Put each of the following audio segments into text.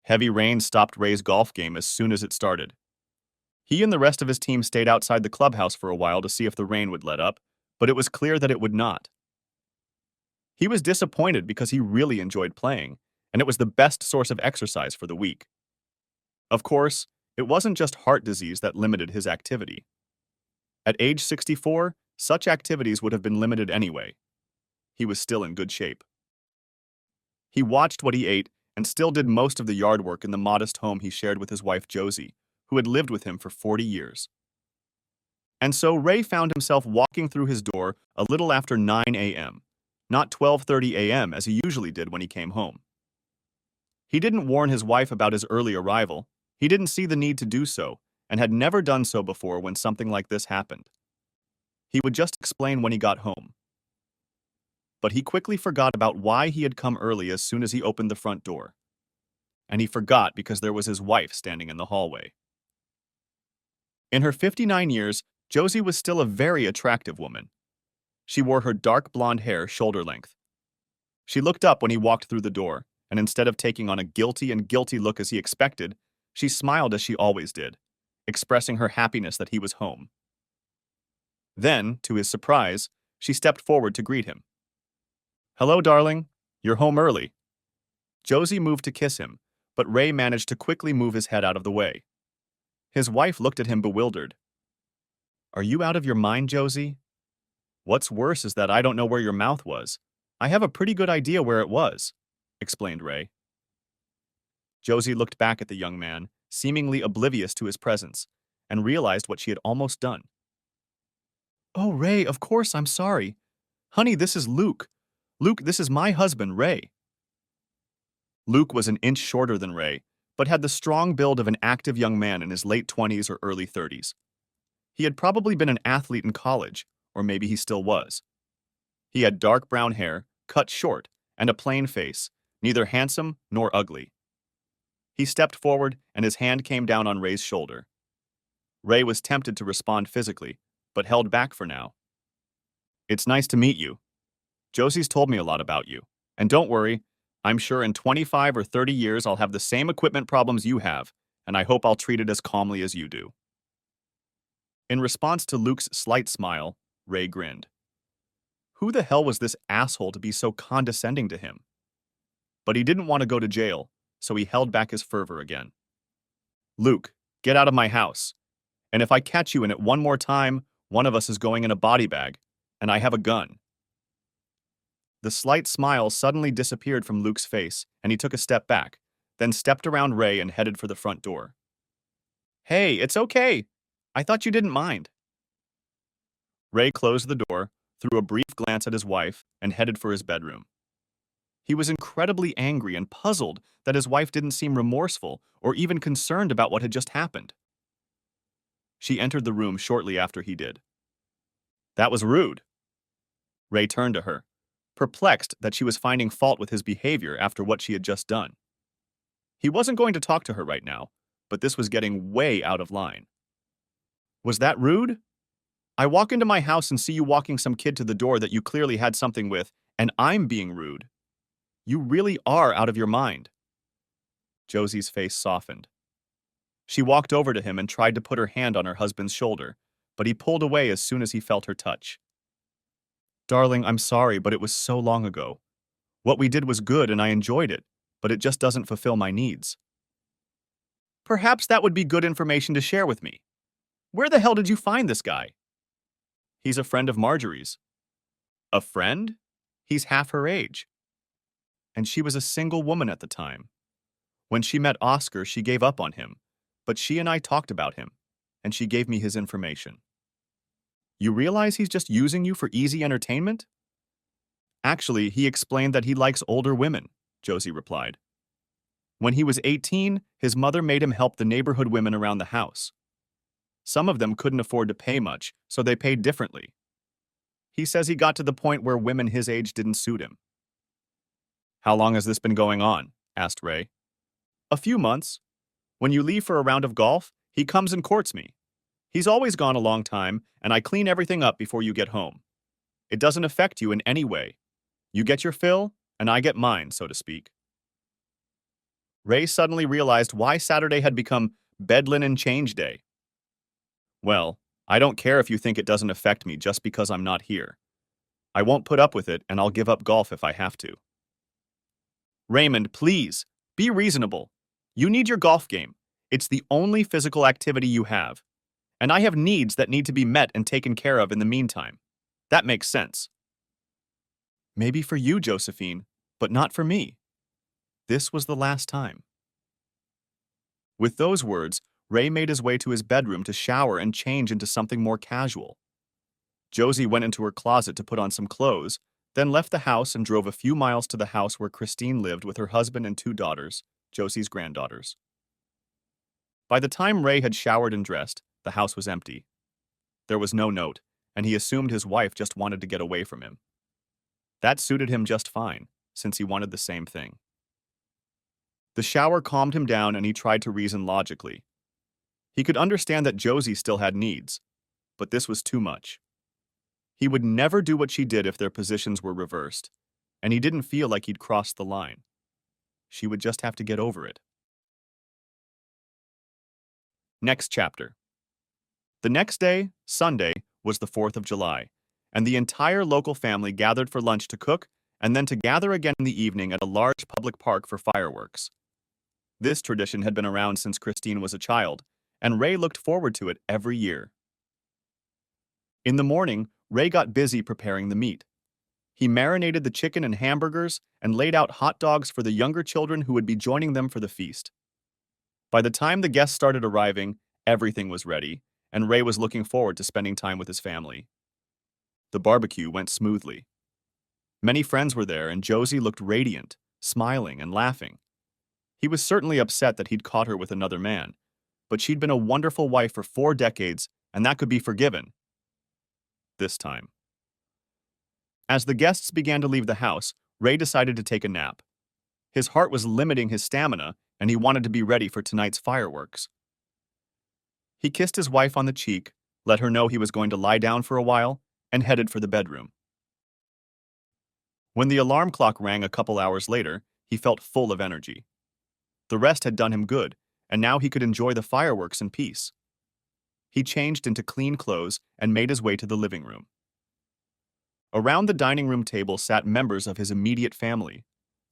Heavy rain stopped Ray's golf game as soon as it started. He and the rest of his team stayed outside the clubhouse for a while to see if the rain would let up, but it was clear that it would not. He was disappointed because he really enjoyed playing, and it was the best source of exercise for the week. Of course, it wasn't just heart disease that limited his activity. At age 64, such activities would have been limited anyway. He was still in good shape. He watched what he ate and still did most of the yard work in the modest home he shared with his wife Josie, who had lived with him for 40 years. And so Ray found himself walking through his door a little after 9 a.m., not 12:30 a.m. as he usually did when he came home. He didn't warn his wife about his early arrival. He didn't see the need to do so, and had never done so before when something like this happened. He would just explain when he got home. But he quickly forgot about why he had come early as soon as he opened the front door. And he forgot because there was his wife standing in the hallway. In her 59 years, Josie was still a very attractive woman. She wore her dark blonde hair shoulder length. She looked up when he walked through the door, and instead of taking on a guilty look as he expected, she smiled as she always did, expressing her happiness that he was home. Then, to his surprise, she stepped forward to greet him. "Hello, darling. You're home early." Josie moved to kiss him, but Ray managed to quickly move his head out of the way. His wife looked at him bewildered. "Are you out of your mind, Josie? What's worse is that I don't know where your mouth was. I have a pretty good idea where it was," explained Ray. Josie looked back at the young man, seemingly oblivious to his presence, and realized what she had almost done. "Oh, Ray, of course, I'm sorry. Honey, this is Luke. Luke, this is my husband, Ray." Luke was an inch shorter than Ray, but had the strong build of an active young man in his late 20s or early 30s. He had probably been an athlete in college, or maybe he still was. He had dark brown hair, cut short, and a plain face, neither handsome nor ugly. He stepped forward, and his hand came down on Ray's shoulder. Ray was tempted to respond physically, but held back for now. "It's nice to meet you. Josie's told me a lot about you. And don't worry, I'm sure in 25 or 30 years I'll have the same equipment problems you have, and I hope I'll treat it as calmly as you do." In response to Luke's slight smile, Ray grinned. Who the hell was this asshole to be so condescending to him? But he didn't want to go to jail, so he held back his fervor again. "Luke, get out of my house. And if I catch you in it one more time, one of us is going in a body bag, and I have a gun." The slight smile suddenly disappeared from Luke's face, and he took a step back, then stepped around Ray and headed for the front door. "Hey, it's okay. I thought you didn't mind." Ray closed the door, threw a brief glance at his wife, and headed for his bedroom. He was incredibly angry and puzzled that his wife didn't seem remorseful or even concerned about what had just happened. She entered the room shortly after he did. "That was rude." Ray turned to her, perplexed that she was finding fault with his behavior after what she had just done. He wasn't going to talk to her right now, but this was getting way out of line. "Was that rude? I walk into my house and see you walking some kid to the door that you clearly had something with, and I'm being rude. You really are out of your mind." Josie's face softened. She walked over to him and tried to put her hand on her husband's shoulder, but he pulled away as soon as he felt her touch. "Darling, I'm sorry, but it was so long ago. What we did was good and I enjoyed it, but it just doesn't fulfill my needs." "Perhaps that would be good information to share with me. Where the hell did you find this guy?" "He's a friend of Marjorie's." "A friend? He's half her age." And she was a single woman at the time. When she met Oscar, she gave up on him, but she and I talked about him, and she gave me his information. "You realize he's just using you for easy entertainment?" "Actually, he explained that he likes older women," Josie replied. "When he was 18, his mother made him help the neighborhood women around the house. Some of them couldn't afford to pay much, so they paid differently. He says he got to the point where women his age didn't suit him." "How long has this been going on?" asked Ray. "A few months. When you leave for a round of golf, he comes and courts me. He's always gone a long time, and I clean everything up before you get home. It doesn't affect you in any way. You get your fill, and I get mine, so to speak." Ray suddenly realized why Saturday had become Bedlin and Change Day. Well, I don't care if you think it doesn't affect me just because I'm not here. I won't put up with it, and I'll give up golf if I have to. Raymond, please, be reasonable. You need your golf game. It's the only physical activity you have. And I have needs that need to be met and taken care of in the meantime. That makes sense. Maybe for you, Josephine, but not for me. This was the last time. With those words, Ray made his way to his bedroom to shower and change into something more casual. Josie went into her closet to put on some clothes, then left the house and drove a few miles to the house where Christine lived with her husband and 2 daughters, Josie's granddaughters. By the time Ray had showered and dressed, the house was empty. There was no note, and he assumed his wife just wanted to get away from him. That suited him just fine, since he wanted the same thing. The shower calmed him down and he tried to reason logically. He could understand that Josie still had needs, but this was too much. He would never do what she did if their positions were reversed, and he didn't feel like he'd crossed the line. She would just have to get over it. Next chapter. The next day, Sunday, was the 4th of July, and the entire local family gathered for lunch to cook and then to gather again in the evening at a large public park for fireworks. This tradition had been around since Christine was a child, and Ray looked forward to it every year. In the morning, Ray got busy preparing the meat. He marinated the chicken and hamburgers and laid out hot dogs for the younger children who would be joining them for the feast. By the time the guests started arriving, everything was ready, and Ray was looking forward to spending time with his family. The barbecue went smoothly. Many friends were there, and Josie looked radiant, smiling and laughing. He was certainly upset that he'd caught her with another man, but she'd been a wonderful wife for 4 decades, and that could be forgiven. This time. As the guests began to leave the house, Ray decided to take a nap. His heart was limiting his stamina, and he wanted to be ready for tonight's fireworks. He kissed his wife on the cheek, let her know he was going to lie down for a while, and headed for the bedroom. When the alarm clock rang a couple hours later, he felt full of energy. The rest had done him good, and now he could enjoy the fireworks in peace. He changed into clean clothes and made his way to the living room. Around the dining room table sat members of his immediate family.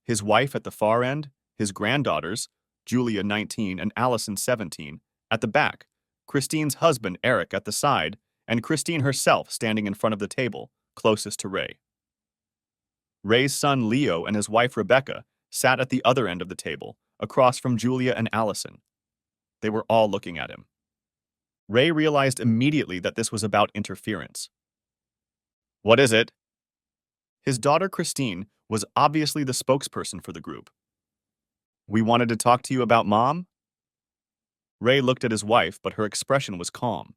His wife at the far end, his granddaughters, Julia 19 and Allison 17, at the back, Christine's husband Eric at the side, and Christine herself standing in front of the table, closest to Ray. Ray's son Leo and his wife Rebecca sat at the other end of the table, across from Julia and Allison. They were all looking at him. Ray realized immediately that this was about interference. What is it? His daughter Christine was obviously the spokesperson for the group. We wanted to talk to you about Mom? Ray looked at his wife, but her expression was calm.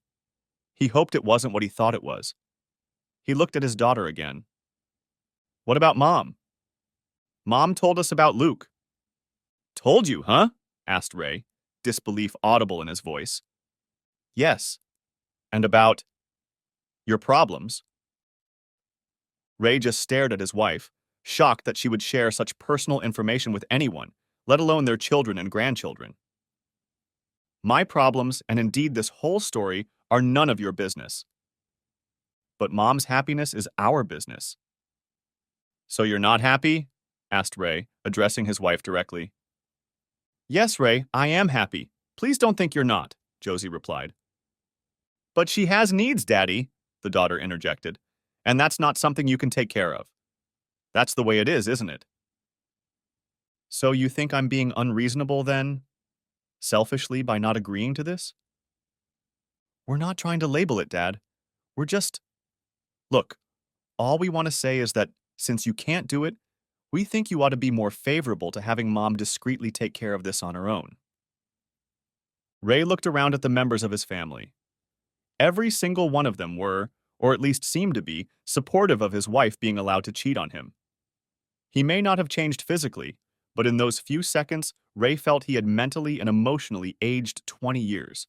He hoped it wasn't what he thought it was. He looked at his daughter again. What about Mom? Mom told us about Luke. Told you, huh? Asked Ray, disbelief audible in his voice. Yes. And about your problems? Ray just stared at his wife, shocked that she would share such personal information with anyone, let alone their children and grandchildren. My problems, and indeed this whole story, are none of your business. But Mom's happiness is our business. So you're not happy? Asked Ray, addressing his wife directly. Yes, Ray, I am happy. Please don't think you're not, Josie replied. But she has needs, Daddy, the daughter interjected, and that's not something you can take care of. That's the way it is, isn't it? So you think I'm being unreasonable then? Selfishly by not agreeing to this? We're not trying to label it, Dad. We're just... Look, all we want to say is that since you can't do it, we think you ought to be more favorable to having Mom discreetly take care of this on her own. Ray looked around at the members of his family. Every single one of them were, or at least seemed to be, supportive of his wife being allowed to cheat on him. He may not have changed physically, but in those few seconds, Ray felt he had mentally and emotionally aged 20 years.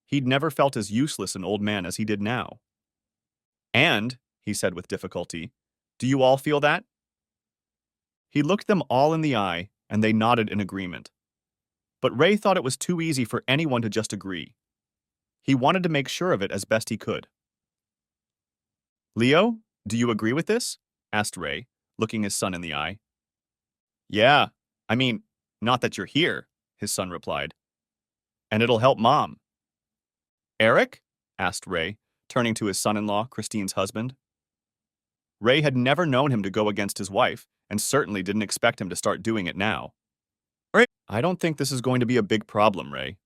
He'd never felt as useless an old man as he did now. And, he said with difficulty, do you all feel that? He looked them all in the eye, and they nodded in agreement. But Ray thought it was too easy for anyone to just agree. He wanted to make sure of it as best he could. Leo, do you agree with this? Asked Ray, looking his son in the eye. Yeah, I mean, not that you're here, his son replied. And it'll help Mom. Eric? Asked Ray, turning to his son-in-law, Christine's husband. Ray had never known him to go against his wife, and certainly didn't expect him to start doing it now. I don't think this is going to be a big problem, Ray.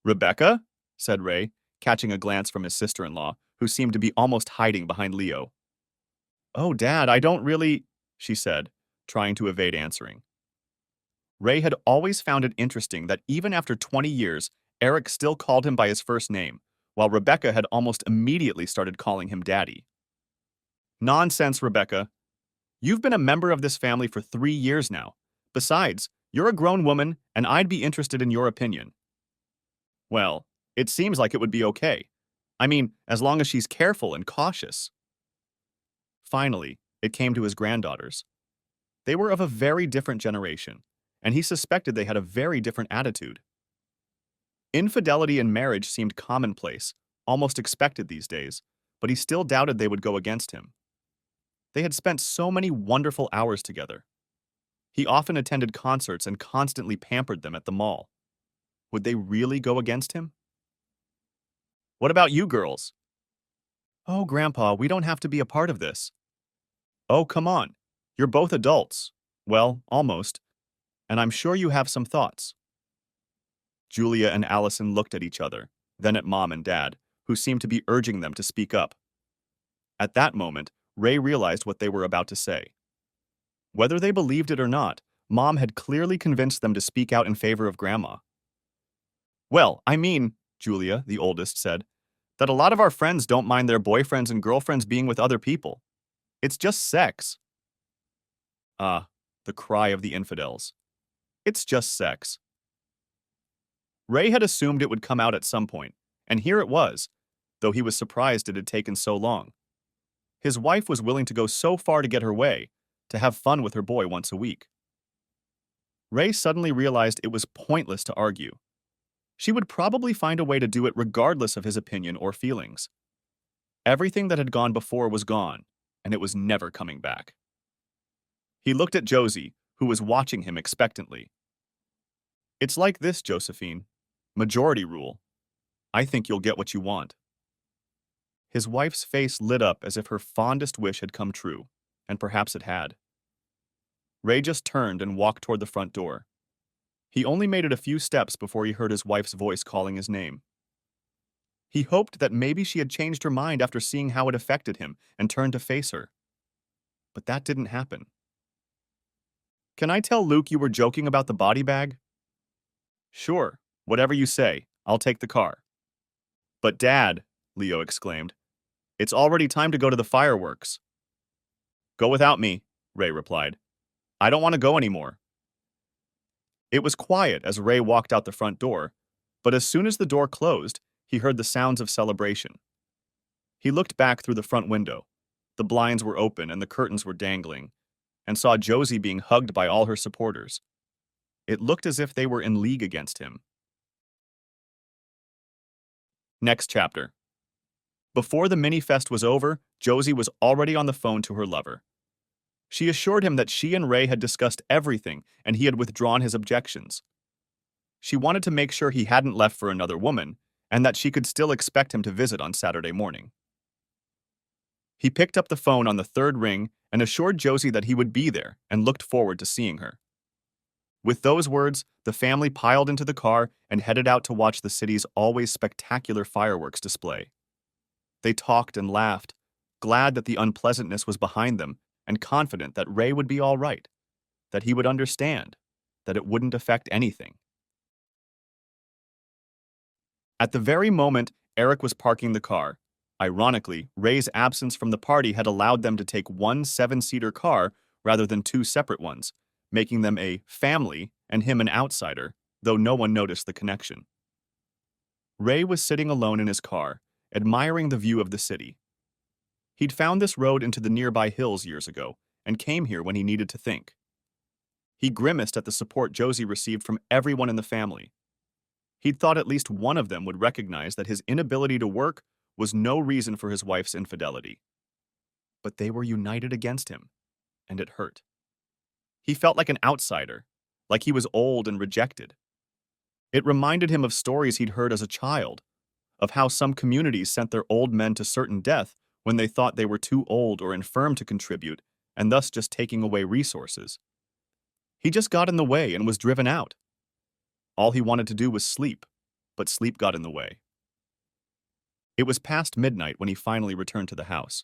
Rebecca? Said Ray, catching a glance from his sister-in-law, who seemed to be almost hiding behind Leo. Oh, Dad, I don't really, she said, trying to evade answering. Ray had always found it interesting that even after 20 years, Eric still called him by his first name, while Rebecca had almost immediately started calling him Daddy. Nonsense, Rebecca. You've been a member of this family for 3 years now. Besides, you're a grown woman, and I'd be interested in your opinion. Well, it seems like it would be okay. I mean, as long as she's careful and cautious. Finally, it came to his granddaughters. They were of a very different generation, and he suspected they had a very different attitude. Infidelity in marriage seemed commonplace, almost expected these days, but he still doubted they would go against him. They had spent so many wonderful hours together. He often attended concerts and constantly pampered them at the mall. Would they really go against him? What about you girls? Oh, Grandpa, we don't have to be a part of this. Oh, come on. You're both adults. Well, almost. And I'm sure you have some thoughts. Julia and Allison looked at each other, then at Mom and Dad, who seemed to be urging them to speak up. At that moment, Ray realized what they were about to say. Whether they believed it or not, Mom had clearly convinced them to speak out in favor of Grandma. Well, I mean, Julia, the oldest, said, that a lot of our friends don't mind their boyfriends and girlfriends being with other people. It's just sex. Ah, the cry of the infidels. It's just sex. Ray had assumed it would come out at some point, and here it was, though he was surprised it had taken so long. His wife was willing to go so far to get her way, to have fun with her boy once a week. Ray suddenly realized it was pointless to argue. She would probably find a way to do it regardless of his opinion or feelings. Everything that had gone before was gone, and it was never coming back. He looked at Josie, who was watching him expectantly. It's like this, Josephine. Majority rule. I think you'll get what you want. His wife's face lit up as if her fondest wish had come true, and perhaps it had. Ray just turned and walked toward the front door. He only made it a few steps before he heard his wife's voice calling his name. He hoped that maybe she had changed her mind after seeing how it affected him and turned to face her. But that didn't happen. Can I tell Luke you were joking about the body bag? Sure, whatever you say. I'll take the car. But Dad, Leo exclaimed, it's already time to go to the fireworks. Go without me, Ray replied. I don't want to go anymore. It was quiet as Ray walked out the front door, but as soon as the door closed, he heard the sounds of celebration. He looked back through the front window. The blinds were open and the curtains were dangling, and saw Josie being hugged by all her supporters. It looked as if they were in league against him. Next chapter. Before the mini-fest was over, Josie was already on the phone to her lover. She assured him that she and Ray had discussed everything and he had withdrawn his objections. She wanted to make sure he hadn't left for another woman and that she could still expect him to visit on Saturday morning. He picked up the phone on the third ring and assured Josie that he would be there and looked forward to seeing her. With those words, the family piled into the car and headed out to watch the city's always spectacular fireworks display. They talked and laughed, glad that the unpleasantness was behind them and confident that Ray would be all right, that he would understand, that it wouldn't affect anything. At the very moment Eric was parking the car, ironically, Ray's absence from the party had allowed them to take one 7-seater car rather than 2 separate ones, making them a family and him an outsider, though no one noticed the connection. Ray was sitting alone in his car, admiring the view of the city. He'd found this road into the nearby hills years ago and came here when he needed to think. He grimaced at the support Josie received from everyone in the family. He'd thought at least one of them would recognize that his inability to work was no reason for his wife's infidelity. But they were united against him, and it hurt. He felt like an outsider, like he was old and rejected. It reminded him of stories he'd heard as a child, of how some communities sent their old men to certain death when they thought they were too old or infirm to contribute, and thus just taking away resources. He just got in the way and was driven out. All he wanted to do was sleep, but sleep got in the way. It was past midnight when he finally returned to the house.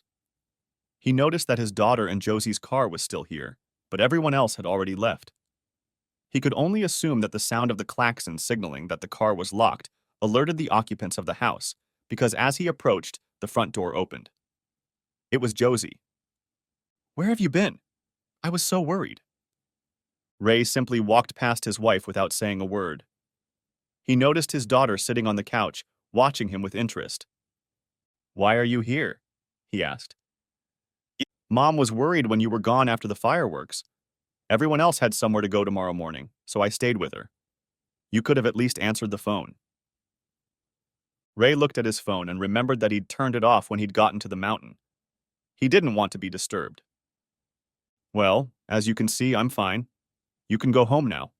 He noticed that his daughter and Josie's car was still here, but everyone else had already left. He could only assume that the sound of the klaxon signaling that the car was locked alerted the occupants of the house, because as he approached, the front door opened. It was Josie. "Where have you been? I was so worried." Ray simply walked past his wife without saying a word. He noticed his daughter sitting on the couch, watching him with interest. "Why are you here?" he asked. "Mom was worried when you were gone after the fireworks. Everyone else had somewhere to go tomorrow morning, so I stayed with her. You could have at least answered the phone." Ray looked at his phone and remembered that he'd turned it off when he'd gotten to the mountain. He didn't want to be disturbed. "Well, as you can see, I'm fine. You can go home now."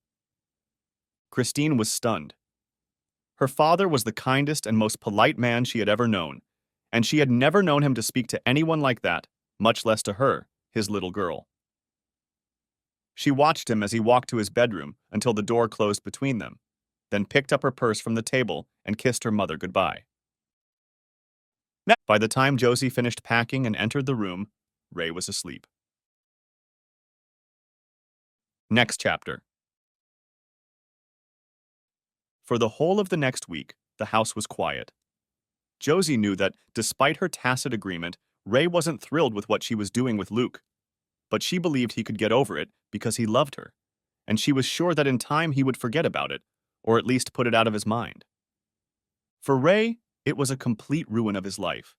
Christine was stunned. Her father was the kindest and most polite man she had ever known, and she had never known him to speak to anyone like that, much less to her, his little girl. She watched him as he walked to his bedroom until the door closed between them, then picked up her purse from the table and kissed her mother goodbye. By the time Josie finished packing and entered the room, Ray was asleep. Next chapter. For the whole of the next week, the house was quiet. Josie knew that, despite her tacit agreement, Ray wasn't thrilled with what she was doing with Luke. But she believed he could get over it because he loved her, and she was sure that in time he would forget about it, or at least put it out of his mind. For Ray, it was a complete ruin of his life.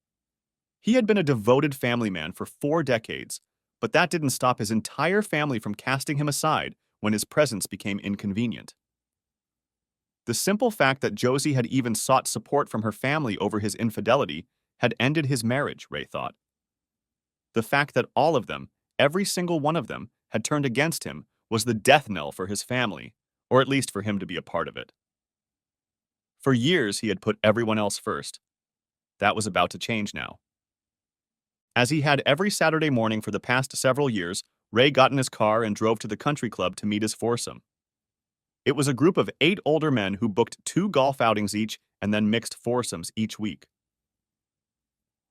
He had been a devoted family man for 4 decades, but that didn't stop his entire family from casting him aside when his presence became inconvenient. The simple fact that Josie had even sought support from her family over his infidelity had ended his marriage, Ray thought. The fact that all of them, every single one of them, had turned against him was the death knell for his family, or at least for him to be a part of it. For years, he had put everyone else first. That was about to change now. As he had every Saturday morning for the past several years, Ray got in his car and drove to the country club to meet his foursome. It was a group of 8 older men who booked 2 golf outings each and then mixed foursomes each week.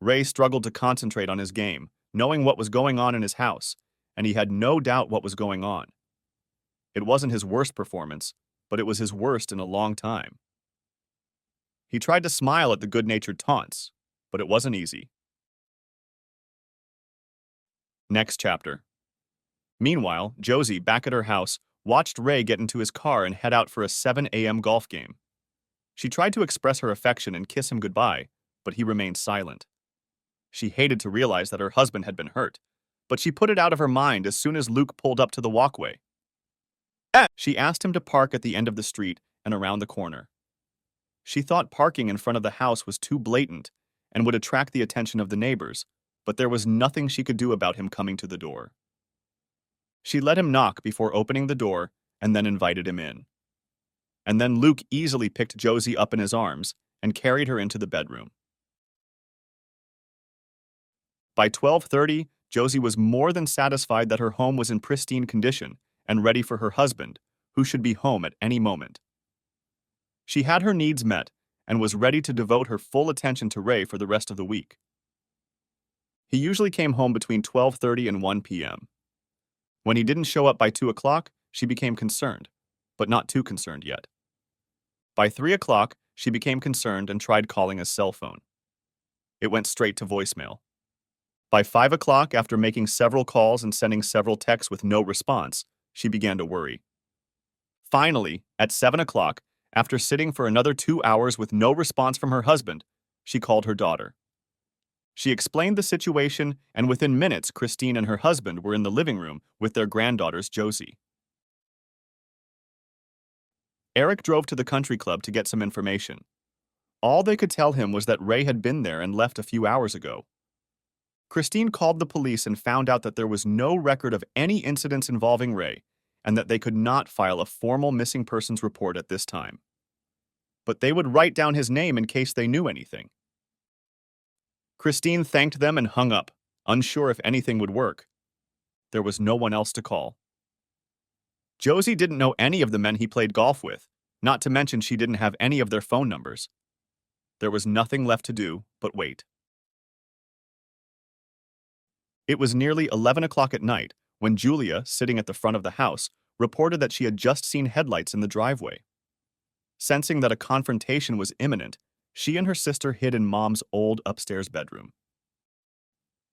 Ray struggled to concentrate on his game, knowing what was going on in his house, and he had no doubt what was going on. It wasn't his worst performance, but it was his worst in a long time. He tried to smile at the good-natured taunts, but it wasn't easy. Next chapter. Meanwhile, Josie, back at her house, watched Ray get into his car and head out for a 7 a.m. golf game. She tried to express her affection and kiss him goodbye, but he remained silent. She hated to realize that her husband had been hurt, but she put it out of her mind as soon as Luke pulled up to the walkway. She asked him to park at the end of the street and around the corner. She thought parking in front of the house was too blatant and would attract the attention of the neighbors, but there was nothing she could do about him coming to the door. She let him knock before opening the door and then invited him in. And then Luke easily picked Josie up in his arms and carried her into the bedroom. By 12:30, Josie was more than satisfied that her home was in pristine condition and ready for her husband, who should be home at any moment. She had her needs met and was ready to devote her full attention to Ray for the rest of the week. He usually came home between 12:30 and 1 p.m. When he didn't show up by 2 o'clock, she became concerned, but not too concerned yet. By 3 o'clock, she became concerned and tried calling his cell phone. It went straight to voicemail. By 5 o'clock, after making several calls and sending several texts with no response, she began to worry. Finally, at 7 o'clock, after sitting for another 2 hours with no response from her husband, she called her daughter. She explained the situation, and within minutes, Christine and her husband were in the living room with their granddaughters, Josie. Eric drove to the country club to get some information. All they could tell him was that Ray had been there and left a few hours ago. Christine called the police and found out that there was no record of any incidents involving Ray, and that they could not file a formal missing persons report at this time. But they would write down his name in case they knew anything. Christine thanked them and hung up, unsure if anything would work. There was no one else to call. Josie didn't know any of the men he played golf with, not to mention she didn't have any of their phone numbers. There was nothing left to do but wait. It was nearly 11 o'clock at night when Julia, sitting at the front of the house, reported that she had just seen headlights in the driveway. Sensing that a confrontation was imminent, she and her sister hid in Mom's old upstairs bedroom.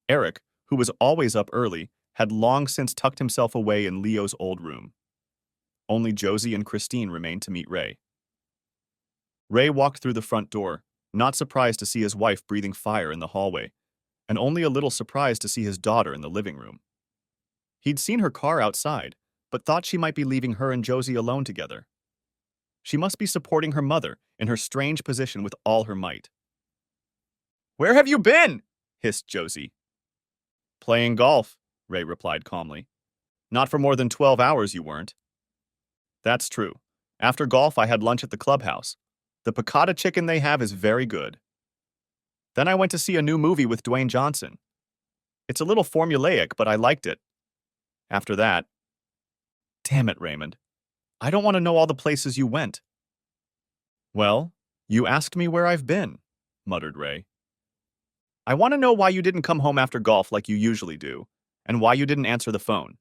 Eric, who was always up early, had long since tucked himself away in Leo's old room. Only Josie and Christine remained to meet Ray. Ray walked through the front door, not surprised to see his wife breathing fire in the hallway, and only a little surprised to see his daughter in the living room. He'd seen her car outside, but thought she might be leaving her and Josie alone together. She must be supporting her mother in her strange position with all her might. "Where have you been?" hissed Josie. "Playing golf," Ray replied calmly. "Not for more than 12 hours, you weren't." "That's true. After golf, I had lunch at the clubhouse. The piccata chicken they have is very good. Then I went to see a new movie with Dwayne Johnson. It's a little formulaic, but I liked it. After that..." "Damn it, Raymond. I don't want to know all the places you went." "Well, you asked me where I've been," muttered Ray. "I want to know why you didn't come home after golf like you usually do, and why you didn't answer the phone."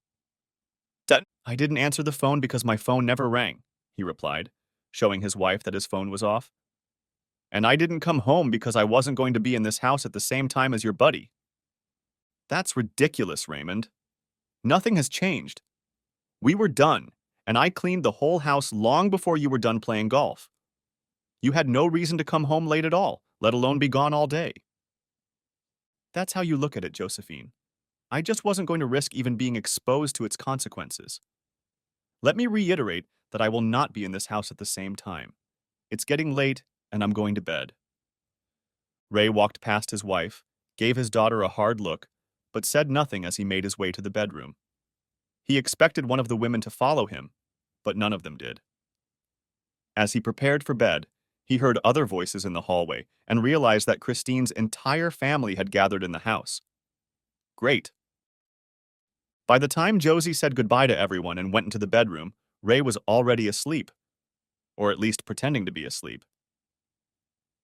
"I didn't answer the phone because my phone never rang," he replied, showing his wife that his phone was off. "And I didn't come home because I wasn't going to be in this house at the same time as your buddy." "That's ridiculous, Raymond. Nothing has changed. We were done, and I cleaned the whole house long before you were done playing golf. You had no reason to come home late at all, let alone be gone all day." "That's how you look at it, Josephine. I just wasn't going to risk even being exposed to its consequences. Let me reiterate that I will not be in this house at the same time. It's getting late, and I'm going to bed." Ray walked past his wife, gave his daughter a hard look, but said nothing as he made his way to the bedroom. He expected one of the women to follow him, but none of them did. As he prepared for bed, he heard other voices in the hallway and realized that Christine's entire family had gathered in the house. Great. By the time Josie said goodbye to everyone and went into the bedroom, Ray was already asleep, or at least pretending to be asleep.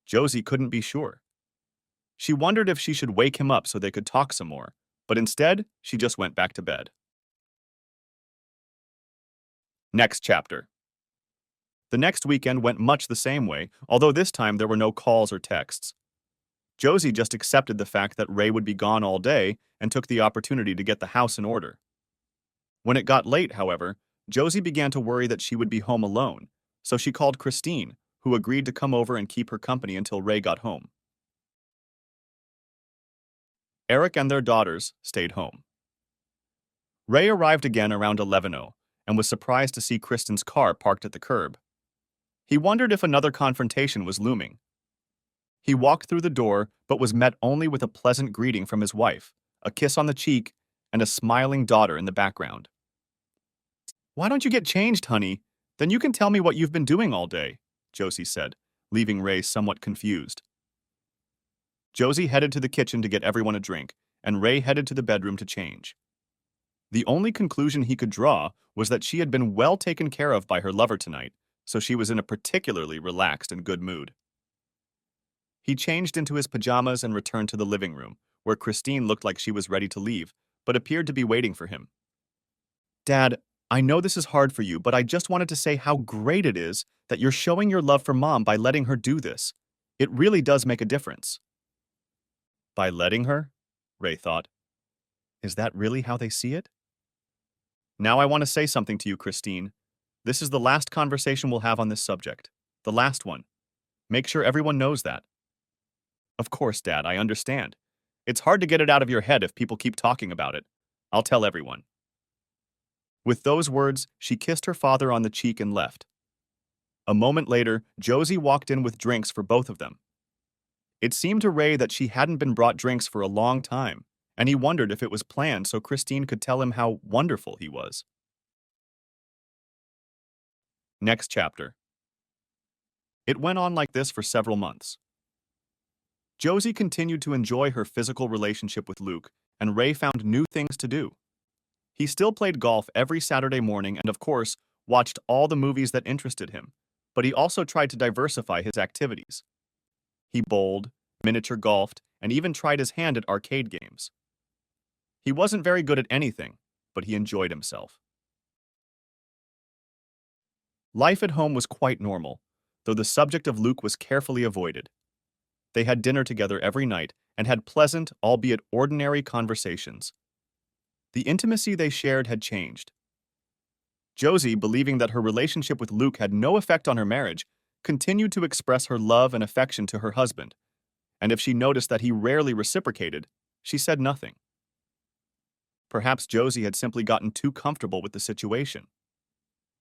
Josie couldn't be sure. She wondered if she should wake him up so they could talk some more, but instead, she just went back to bed. Next chapter. The next weekend went much the same way, although this time there were no calls or texts. Josie just accepted the fact that Ray would be gone all day and took the opportunity to get the house in order. When it got late, however, Josie began to worry that she would be home alone, so she called Christine, who agreed to come over and keep her company until Ray got home. Eric and their daughters stayed home. Ray arrived again around 11:00 and was surprised to see Kristen's car parked at the curb. He wondered if another confrontation was looming. He walked through the door, but was met only with a pleasant greeting from his wife, a kiss on the cheek, and a smiling daughter in the background. "Why don't you get changed, honey? Then you can tell me what you've been doing all day," Josie said, leaving Ray somewhat confused. Josie headed to the kitchen to get everyone a drink, and Ray headed to the bedroom to change. The only conclusion he could draw was that she had been well taken care of by her lover tonight, so she was in a particularly relaxed and good mood. He changed into his pajamas and returned to the living room, where Christine looked like she was ready to leave, but appeared to be waiting for him. "Dad, I know this is hard for you, but I just wanted to say how great it is that you're showing your love for Mom by letting her do this. It really does make a difference." By letting her? Ray thought. Is that really how they see it? "Now I want to say something to you, Christine. This is the last conversation we'll have on this subject. The last one. Make sure everyone knows that." "Of course, Dad, I understand. It's hard to get it out of your head if people keep talking about it. I'll tell everyone." With those words, she kissed her father on the cheek and left. A moment later, Josie walked in with drinks for both of them. It seemed to Ray that she hadn't been brought drinks for a long time, and he wondered if it was planned so Christine could tell him how wonderful he was. Next chapter. It went on like this for several months. Josie continued to enjoy her physical relationship with Luke, and Ray found new things to do. He still played golf every Saturday morning and, of course, watched all the movies that interested him, but he also tried to diversify his activities. He bowled, miniature golfed, and even tried his hand at arcade games. He wasn't very good at anything, but he enjoyed himself. Life at home was quite normal, though the subject of Luke was carefully avoided. They had dinner together every night and had pleasant, albeit ordinary, conversations. The intimacy they shared had changed. Josie, believing that her relationship with Luke had no effect on her marriage, continued to express her love and affection to her husband, and if she noticed that he rarely reciprocated, she said nothing. Perhaps Josie had simply gotten too comfortable with the situation.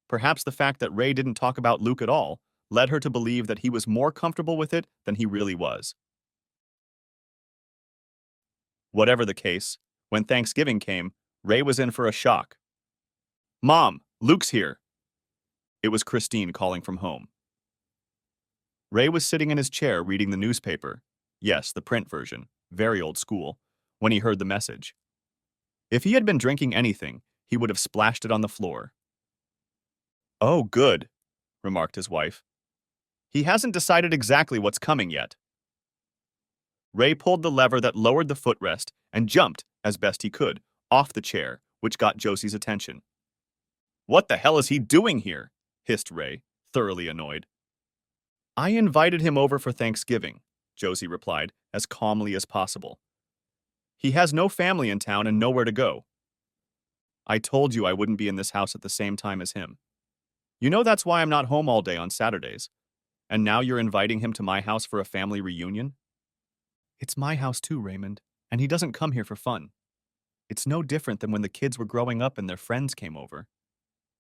Perhaps the fact that Ray didn't talk about Luke at all led her to believe that he was more comfortable with it than he really was. Whatever the case, when Thanksgiving came, Ray was in for a shock. "Mom, Luke's here." It was Christine calling from home. Ray was sitting in his chair reading the newspaper, yes, the print version, very old school, when he heard the message. If he had been drinking anything, he would have splashed it on the floor. "Oh, good," remarked his wife. "He hasn't decided exactly what's coming yet." Ray pulled the lever that lowered the footrest and jumped, as best he could, off the chair, which got Josie's attention. "What the hell is he doing here?" hissed Ray, thoroughly annoyed. "I invited him over for Thanksgiving," Josie replied, as calmly as possible. "He has no family in town and nowhere to go. I told you I wouldn't be in this house at the same time as him. You know that's why I'm not home all day on Saturdays. And now you're inviting him to my house for a family reunion?" "It's my house too, Raymond, and he doesn't come here for fun. It's no different than when the kids were growing up and their friends came over.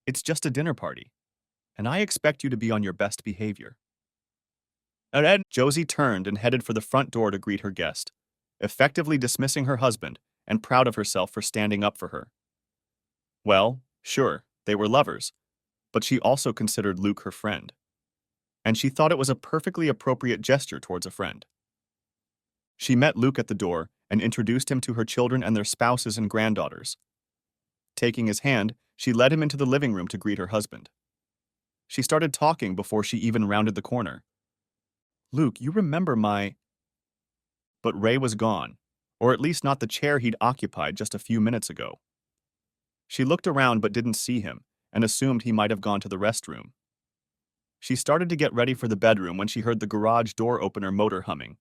It's just a dinner party, and I expect you to be on your best behavior." And then Josie turned and headed for the front door to greet her guest, effectively dismissing her husband and proud of herself for standing up for her. Well, sure, they were lovers, but she also considered Luke her friend, and she thought it was a perfectly appropriate gesture towards a friend. She met Luke at the door and introduced him to her children and their spouses and granddaughters. Taking his hand, she led him into the living room to greet her husband. She started talking before she even rounded the corner. "Luke, you remember my—" But Ray was gone, or at least not the chair he'd occupied just a few minutes ago. She looked around but didn't see him and assumed he might have gone to the restroom. She started to get ready for the bedroom when she heard the garage door opener motor humming.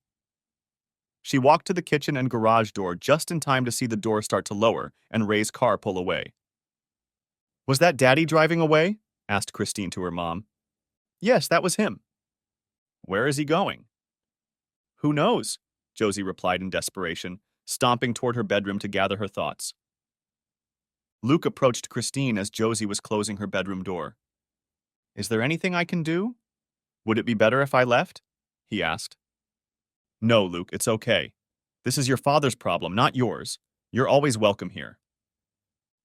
She walked to the kitchen and garage door just in time to see the door start to lower and Ray's car pull away. "Was that Daddy driving away?" asked Christine to her mom. "Yes, that was him." "Where is he going?" "Who knows?" Josie replied in desperation, stomping toward her bedroom to gather her thoughts. Luke approached Christine as Josie was closing her bedroom door. "Is there anything I can do? Would it be better if I left?" he asked. "No, Luke, it's okay. This is your father's problem, not yours. You're always welcome here."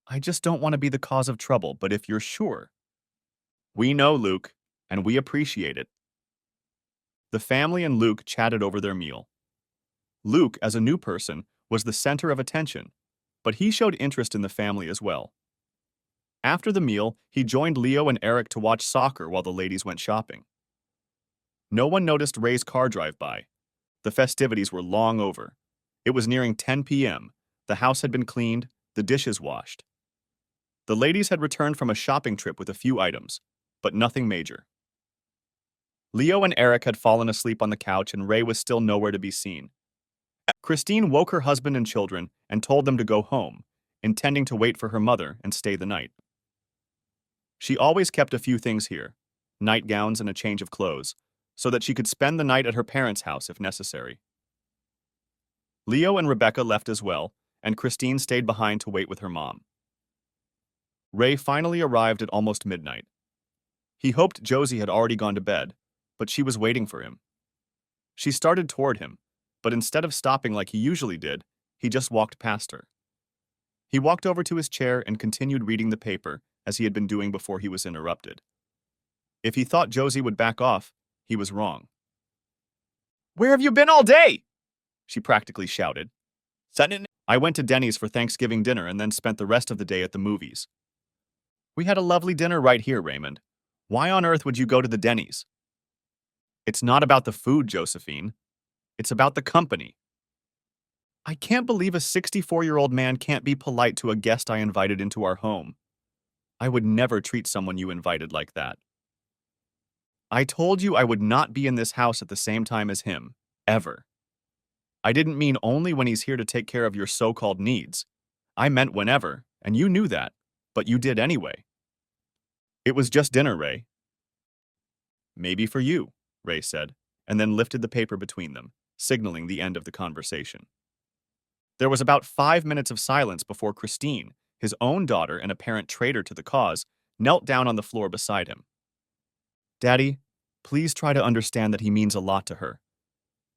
"I just don't want to be the cause of trouble, but if you're sure—" "We know, Luke, and we appreciate it." The family and Luke chatted over their meal. Luke, as a new person, was the center of attention, but he showed interest in the family as well. After the meal, he joined Leo and Eric to watch soccer while the ladies went shopping. No one noticed Ray's car drive by. The festivities were long over. It was nearing 10 p.m. The house had been cleaned, the dishes washed. The ladies had returned from a shopping trip with a few items, but nothing major. Leo and Eric had fallen asleep on the couch and Ray was still nowhere to be seen. Christine woke her husband and children and told them to go home, intending to wait for her mother and stay the night. She always kept a few things here, nightgowns and a change of clothes, so that she could spend the night at her parents' house if necessary. Leo and Rebecca left as well, and Christine stayed behind to wait with her mom. Ray finally arrived at almost midnight. He hoped Josie had already gone to bed, but she was waiting for him. She started toward him, but instead of stopping like he usually did, he just walked past her. He walked over to his chair and continued reading the paper, as he had been doing before he was interrupted. If he thought Josie would back off, he was wrong. "Where have you been all day?" she practically shouted. "I went to Denny's for Thanksgiving dinner and then spent the rest of the day at the movies." "We had a lovely dinner right here, Raymond. Why on earth would you go to the Denny's?" "It's not about the food, Josephine. It's about the company." "I can't believe a 64-year-old man can't be polite to a guest I invited into our home. I would never treat someone you invited like that." "I told you I would not be in this house at the same time as him, ever. I didn't mean only when he's here to take care of your so-called needs. I meant whenever, and you knew that, but you did anyway." "It was just dinner, Ray." "Maybe for you," Ray said, and then lifted the paper between them, signaling the end of the conversation. There was about 5 minutes of silence before Christine, his own daughter and apparent traitor to the cause, knelt down on the floor beside him. "Daddy, please try to understand that he means a lot to her.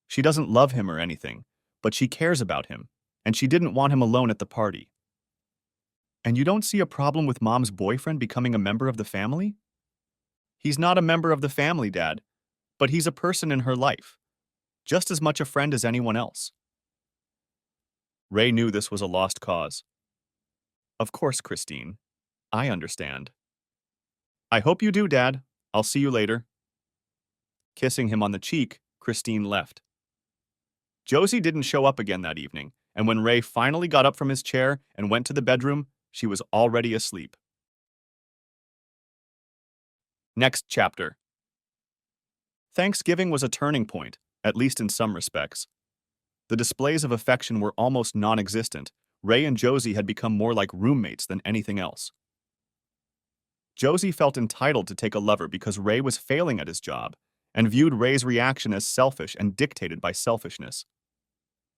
She doesn't love him or anything, but she cares about him, and she didn't want him alone at the party." "And you don't see a problem with Mom's boyfriend becoming a member of the family?" "He's not a member of the family, Dad, but he's a person in her life, just as much a friend as anyone else." Ray knew this was a lost cause. "Of course, Christine. I understand." "I hope you do, Dad. I'll see you later." Kissing him on the cheek, Christine left. Josie didn't show up again that evening, and when Ray finally got up from his chair and went to the bedroom, she was already asleep. Next chapter. Thanksgiving was a turning point, at least in some respects. The displays of affection were almost non-existent. Ray and Josie had become more like roommates than anything else. Josie felt entitled to take a lover because Ray was failing at his job, and viewed Ray's reaction as selfish and dictated by selfishness.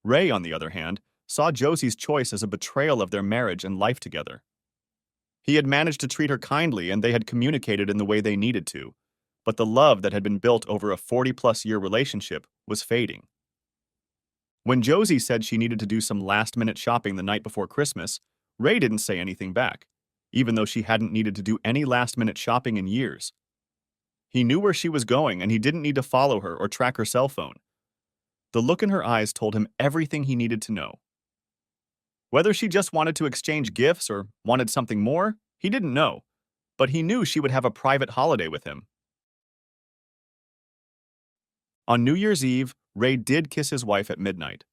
Ray, on the other hand, saw Josie's choice as a betrayal of their marriage and life together. He had managed to treat her kindly and they had communicated in the way they needed to, but the love that had been built over a 40-plus-year relationship was fading. When Josie said she needed to do some last-minute shopping the night before Christmas, Ray didn't say anything back, even though she hadn't needed to do any last-minute shopping in years. He knew where she was going and he didn't need to follow her or track her cell phone. The look in her eyes told him everything he needed to know. Whether she just wanted to exchange gifts or wanted something more, he didn't know, but he knew she would have a private holiday with him. On New Year's Eve, Ray did kiss his wife at midnight.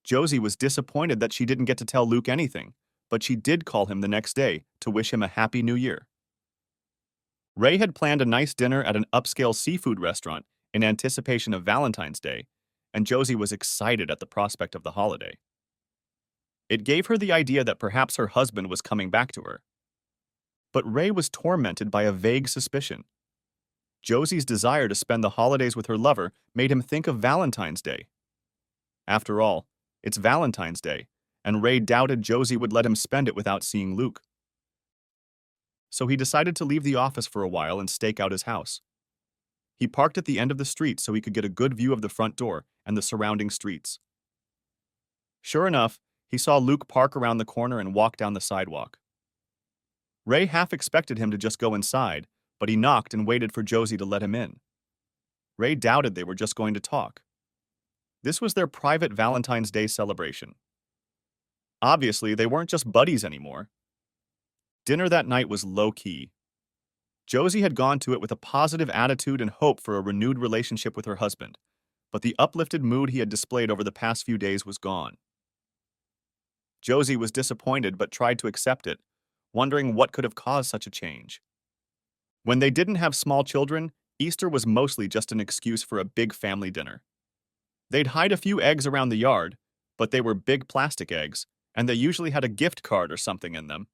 Josie was disappointed that she didn't get to tell Luke anything, but she did call him the next day to wish him a happy new year. Ray had planned a nice dinner at an upscale seafood restaurant in anticipation of Valentine's Day, and Josie was excited at the prospect of the holiday. It gave her the idea that perhaps her husband was coming back to her. But Ray was tormented by a vague suspicion. Josie's desire to spend the holidays with her lover made him think of Valentine's Day. After all, it's Valentine's Day, and Ray doubted Josie would let him spend it without seeing Luke. So he decided to leave the office for a while and stake out his house. He parked at the end of the street so he could get a good view of the front door and the surrounding streets. Sure enough, he saw Luke park around the corner and walk down the sidewalk. Ray half expected him to just go inside, but he knocked and waited for Josie to let him in. Ray doubted they were just going to talk. This was their private Valentine's Day celebration. Obviously, they weren't just buddies anymore. Dinner that night was low-key. Josie had gone to it with a positive attitude and hope for a renewed relationship with her husband, but the uplifted mood he had displayed over the past few days was gone. Josie was disappointed but tried to accept it, wondering what could have caused such a change. When they didn't have small children, Easter was mostly just an excuse for a big family dinner. They'd hide a few eggs around the yard, but they were big plastic eggs, and they usually had a gift card or something in them.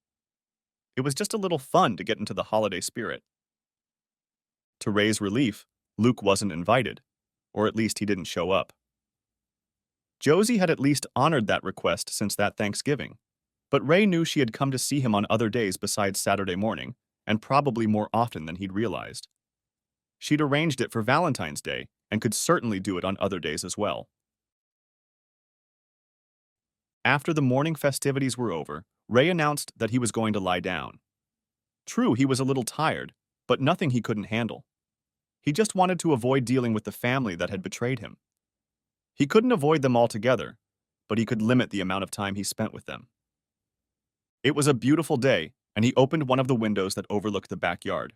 It was just a little fun to get into the holiday spirit. To Ray's relief, Luke wasn't invited, or at least he didn't show up. Josie had at least honored that request since that Thanksgiving, but Ray knew she had come to see him on other days besides Saturday morning, and probably more often than he'd realized. She'd arranged it for Valentine's Day and could certainly do it on other days as well. After the morning festivities were over, Ray announced that he was going to lie down. True, he was a little tired, but nothing he couldn't handle. He just wanted to avoid dealing with the family that had betrayed him. He couldn't avoid them altogether, but he could limit the amount of time he spent with them. It was a beautiful day, and he opened one of the windows that overlooked the backyard.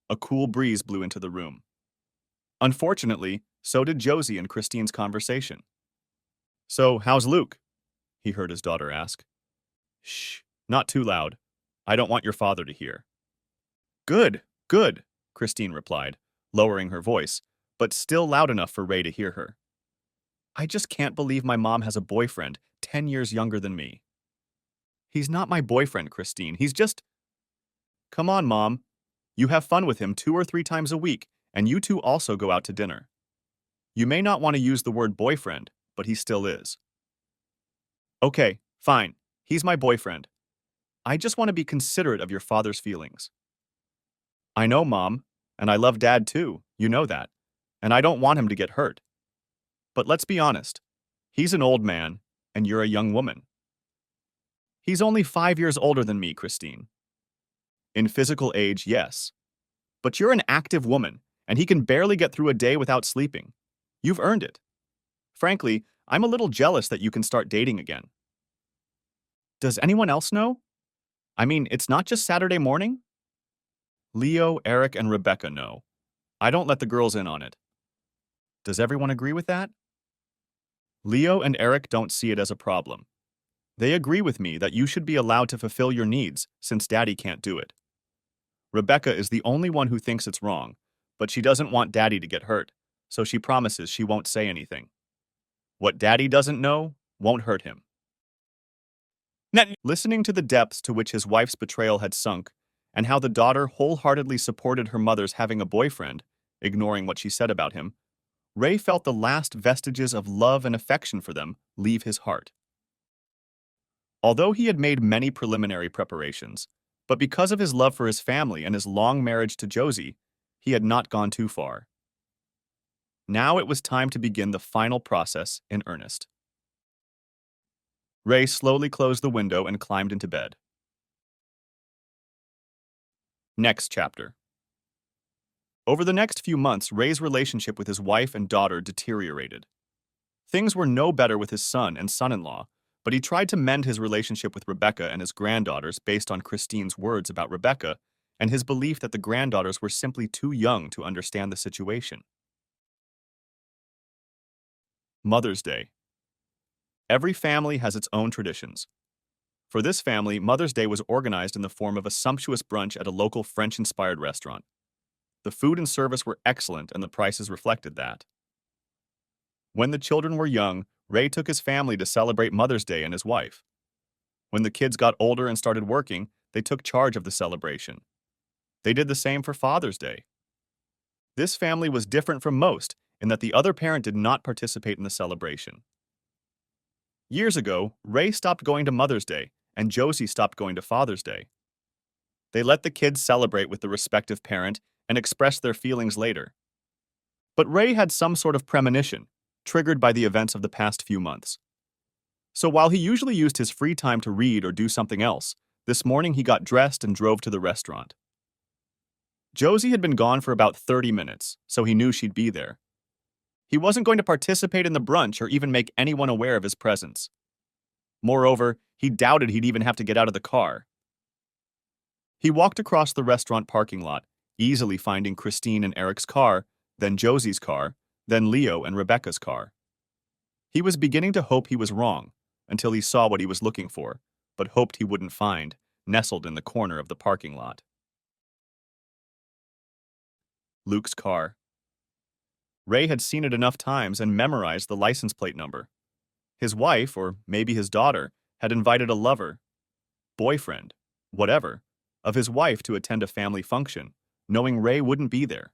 A cool breeze blew into the room. Unfortunately, so did Josie and Christine's conversation. "So, how's Luke?" he heard his daughter ask. "Shh, not too loud. I don't want your father to hear." "Good, good," Christine replied, lowering her voice, but still loud enough for Ray to hear her. "I just can't believe my mom has a boyfriend 10 years younger than me." "He's not my boyfriend, Christine. He's just—" "Come on, Mom. You have fun with him 2 or 3 times a week, and you two also go out to dinner. You may not want to use the word boyfriend, but he still is." "Okay, fine. He's my boyfriend. I just want to be considerate of your father's feelings." "I know, Mom, and I love Dad too. You know that. And I don't want him to get hurt. But let's be honest. He's an old man, and you're a young woman." "He's only 5 years older than me, Christine." "In physical age, yes. But you're an active woman, and he can barely get through a day without sleeping. You've earned it. Frankly, I'm a little jealous that you can start dating again." "Does anyone else know? I mean, it's not just Saturday morning?" "Leo, Eric, and Rebecca know. I don't let the girls in on it." "Does everyone agree with that?" "Leo and Eric don't see it as a problem. They agree with me that you should be allowed to fulfill your needs since Daddy can't do it. Rebecca is the only one who thinks it's wrong, but she doesn't want Daddy to get hurt, so she promises she won't say anything. What Daddy doesn't know won't hurt him." Listening to the depths to which his wife's betrayal had sunk, and how the daughter wholeheartedly supported her mother's having a boyfriend, ignoring what she said about him, Ray felt the last vestiges of love and affection for them leave his heart. Although he had made many preliminary preparations, but because of his love for his family and his long marriage to Josie, he had not gone too far. Now it was time to begin the final process in earnest. Ray slowly closed the window and climbed into bed. Next chapter. Over the next few months, Ray's relationship with his wife and daughter deteriorated. Things were no better with his son and son-in-law, but he tried to mend his relationship with Rebecca and his granddaughters based on Christine's words about Rebecca and his belief that the granddaughters were simply too young to understand the situation. Mother's Day. Every family has its own traditions. For this family, Mother's Day was organized in the form of a sumptuous brunch at a local French-inspired restaurant. The food and service were excellent, and the prices reflected that. When the children were young, Ray took his family to celebrate Mother's Day and his wife. When the kids got older and started working, they took charge of the celebration. They did the same for Father's Day. This family was different from most in that the other parent did not participate in the celebration. Years ago, Ray stopped going to Mother's Day, and Josie stopped going to Father's Day. They let the kids celebrate with the respective parent and express their feelings later. But Ray had some sort of premonition, triggered by the events of the past few months. So while he usually used his free time to read or do something else, this morning he got dressed and drove to the restaurant. Josie had been gone for about 30 minutes, so he knew she'd be there. He wasn't going to participate in the brunch or even make anyone aware of his presence. Moreover, he doubted he'd even have to get out of the car. He walked across the restaurant parking lot, easily finding Christine and Eric's car, then Josie's car, then Leo and Rebecca's car. He was beginning to hope he was wrong, until he saw what he was looking for, but hoped he wouldn't find, nestled in the corner of the parking lot. Luke's car. Ray had seen it enough times and memorized the license plate number. His wife, or maybe his daughter, had invited a lover, boyfriend, whatever, of his wife to attend a family function, knowing Ray wouldn't be there.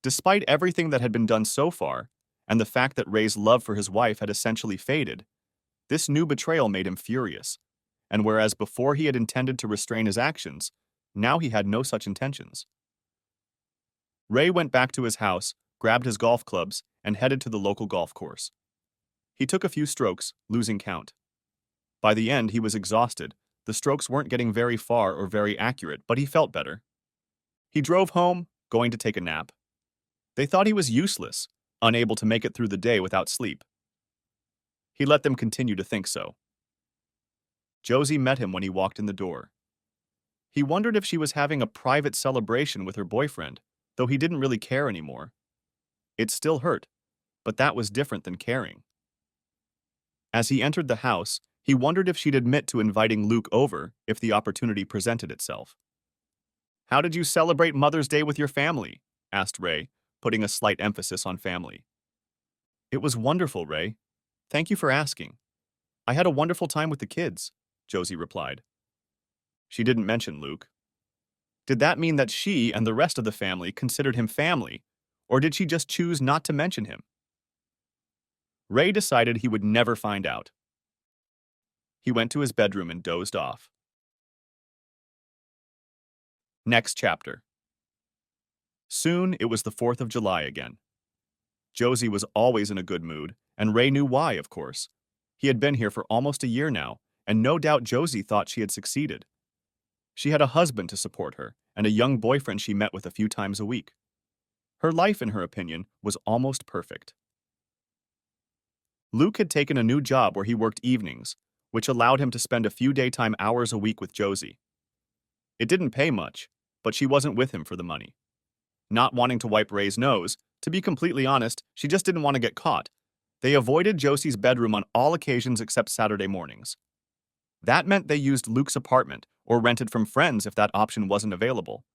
Despite everything that had been done so far, and the fact that Ray's love for his wife had essentially faded, this new betrayal made him furious, and whereas before he had intended to restrain his actions, Now he had no such intentions. Ray went back to his house, grabbed his golf clubs, and headed to the local golf course. He took a few strokes, losing count. By the end, he was exhausted. The strokes weren't getting very far or very accurate, but he felt better. He drove home, going to take a nap. They thought he was useless, unable to make it through the day without sleep. He let them continue to think so. Josie met him when he walked in the door. He wondered if she was having a private celebration with her boyfriend, though he didn't really care anymore. It still hurt, but that was different than caring. As he entered the house, he wondered if she'd admit to inviting Luke over if the opportunity presented itself. "How did you celebrate Mother's Day with your family?" asked Ray, putting a slight emphasis on family. "It was wonderful, Ray. Thank you for asking. I had a wonderful time with the kids," Josie replied. She didn't mention Luke. Did that mean that she and the rest of the family considered him family, or did she just choose not to mention him? Ray decided he would never find out. He went to his bedroom and dozed off. Next chapter. Soon it was the 4th of July again. Josie was always in a good mood, and Ray knew why, of course. He had been here for almost a year now, and no doubt Josie thought she had succeeded. She had a husband to support her, and a young boyfriend she met with a few times a week. Her life, in her opinion, was almost perfect. Luke had taken a new job where he worked evenings, which allowed him to spend a few daytime hours a week with Josie. It didn't pay much, but she wasn't with him for the money. Not wanting to wipe Ray's nose, to be completely honest, she just didn't want to get caught. They avoided Josie's bedroom on all occasions except Saturday mornings. That meant they used Luke's apartment or rented from friends if that option wasn't available.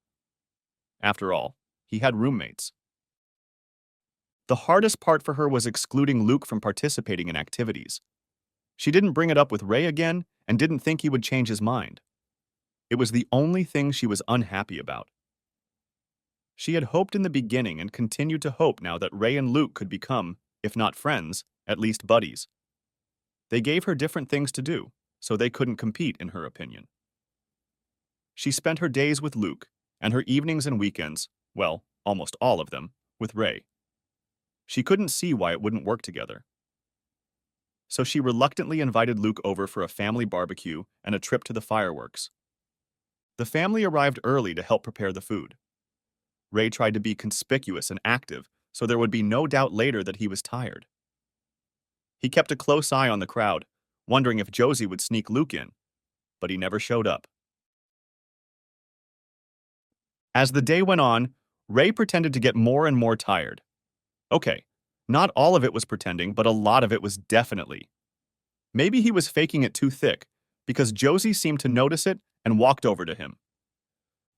After all, he had roommates. The hardest part for her was excluding Luke from participating in activities. She didn't bring it up with Ray again and didn't think he would change his mind. It was the only thing she was unhappy about. She had hoped in the beginning and continued to hope now that Ray and Luke could become, if not friends, at least buddies. They gave her different things to do, so they couldn't compete, in her opinion. She spent her days with Luke, and her evenings and weekends, well, almost all of them, with Ray. She couldn't see why it wouldn't work together. So she reluctantly invited Luke over for a family barbecue and a trip to the fireworks. The family arrived early to help prepare the food. Ray tried to be conspicuous and active, so there would be no doubt later that he was tired. He kept a close eye on the crowd, wondering if Josie would sneak Luke in, but he never showed up. As the day went on, Ray pretended to get more and more tired. Okay, not all of it was pretending, but a lot of it was definitely. Maybe he was faking it too thick, because Josie seemed to notice it and walked over to him.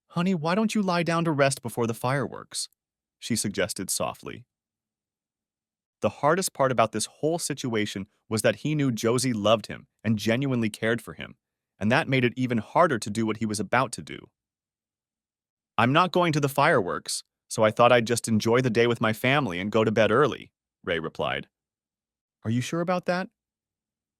"Honey, why don't you lie down to rest before the fireworks?" she suggested softly. The hardest part about this whole situation was that he knew Josie loved him and genuinely cared for him, and that made it even harder to do what he was about to do. "I'm not going to the fireworks, so I thought I'd just enjoy the day with my family and go to bed early," Ray replied. "Are you sure about that?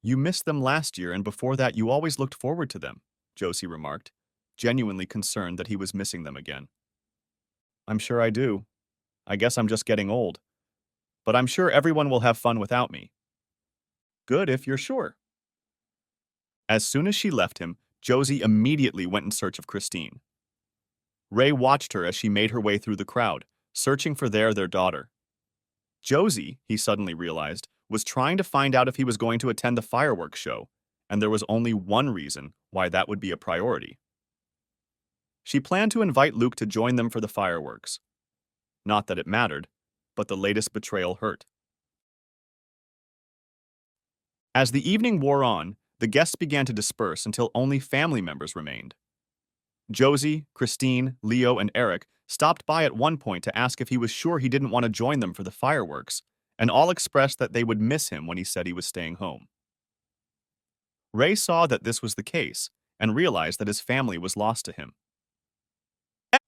You missed them last year, and before that you always looked forward to them," Josie remarked, genuinely concerned that he was missing them again. "I'm sure I do. I guess I'm just getting old. But I'm sure everyone will have fun without me." "Good if you're sure." As soon as she left him, Josie immediately went in search of Christine. Ray watched her as she made her way through the crowd, searching for their daughter. Josie, he suddenly realized, was trying to find out if he was going to attend the fireworks show, and there was only one reason why that would be a priority. She planned to invite Luke to join them for the fireworks. Not that it mattered, but the latest betrayal hurt. As the evening wore on, the guests began to disperse until only family members remained. Josie, Christine, Leo, and Eric stopped by at one point to ask if he was sure he didn't want to join them for the fireworks, and all expressed that they would miss him when he said he was staying home. Ray saw that this was the case and realized that his family was lost to him.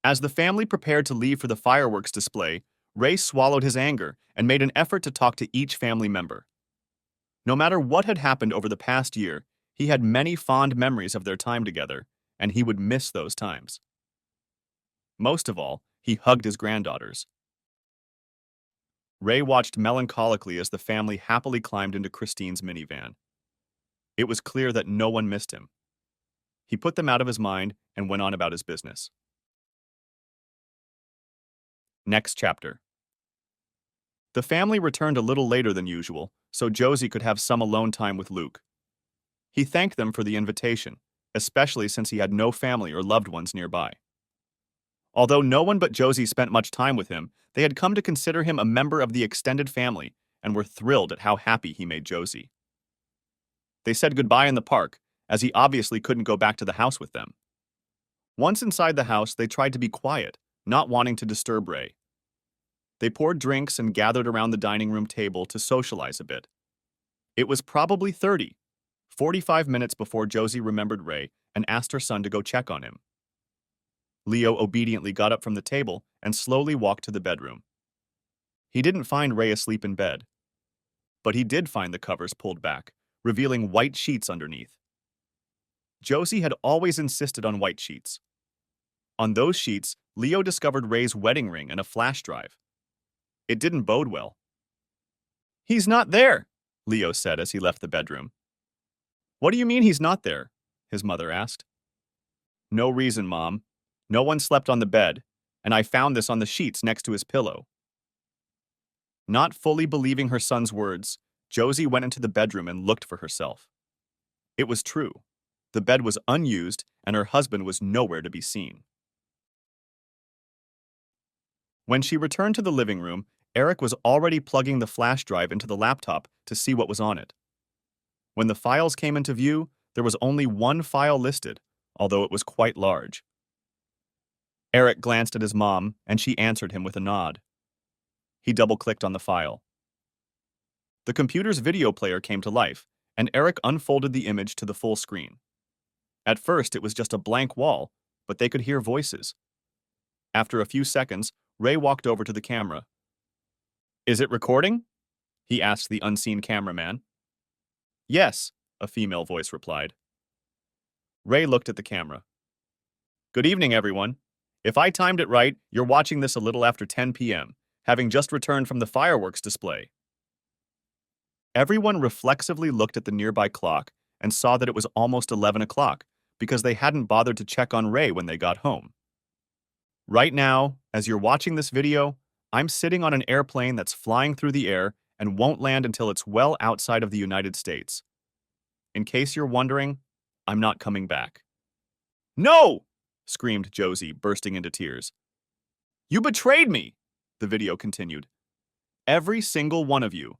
As the family prepared to leave for the fireworks display, Ray swallowed his anger and made an effort to talk to each family member. No matter what had happened over the past year, he had many fond memories of their time together, and he would miss those times. Most of all, he hugged his granddaughters. Ray watched melancholically as the family happily climbed into Christine's minivan. It was clear that no one missed him. He put them out of his mind and went on about his business. Next chapter. The family returned a little later than usual, so Josie could have some alone time with Luke. He thanked them for the invitation, especially since he had no family or loved ones nearby. Although no one but Josie spent much time with him, they had come to consider him a member of the extended family and were thrilled at how happy he made Josie. They said goodbye in the park, as he obviously couldn't go back to the house with them. Once inside the house, they tried to be quiet, not wanting to disturb Ray. They poured drinks and gathered around the dining room table to socialize a bit. It was probably 45 minutes before Josie remembered Ray and asked her son to go check on him. Leo obediently got up from the table and slowly walked to the bedroom. He didn't find Ray asleep in bed, but he did find the covers pulled back, revealing white sheets underneath. Josie had always insisted on white sheets. On those sheets, Leo discovered Ray's wedding ring and a flash drive. It didn't bode well. "He's not there," Leo said as he left the bedroom. "What do you mean he's not there?" his mother asked. "No reason, Mom. No one slept on the bed, and I found this on the sheets next to his pillow." Not fully believing her son's words, Josie went into the bedroom and looked for herself. It was true. The bed was unused, and her husband was nowhere to be seen. When she returned to the living room, Eric was already plugging the flash drive into the laptop to see what was on it. When the files came into view, there was only one file listed, although it was quite large. Eric glanced at his mom, and she answered him with a nod. He double-clicked on the file. The computer's video player came to life, and Eric unfolded the image to the full screen. At first, it was just a blank wall, but they could hear voices. After a few seconds, Ray walked over to the camera. "Is it recording?" he asked the unseen cameraman. "Yes," a female voice replied. Ray looked at the camera. "Good evening, everyone. If I timed it right, you're watching this a little after 10 p.m., having just returned from the fireworks display." Everyone reflexively looked at the nearby clock and saw that it was almost 11 o'clock because they hadn't bothered to check on Ray when they got home. Right now, as you're watching this video, I'm sitting on an airplane that's flying through the air and won't land until it's well outside of the United States. In case you're wondering, I'm not coming back. "No!" screamed Josie, bursting into tears. "You betrayed me!" the video continued. "Every single one of you.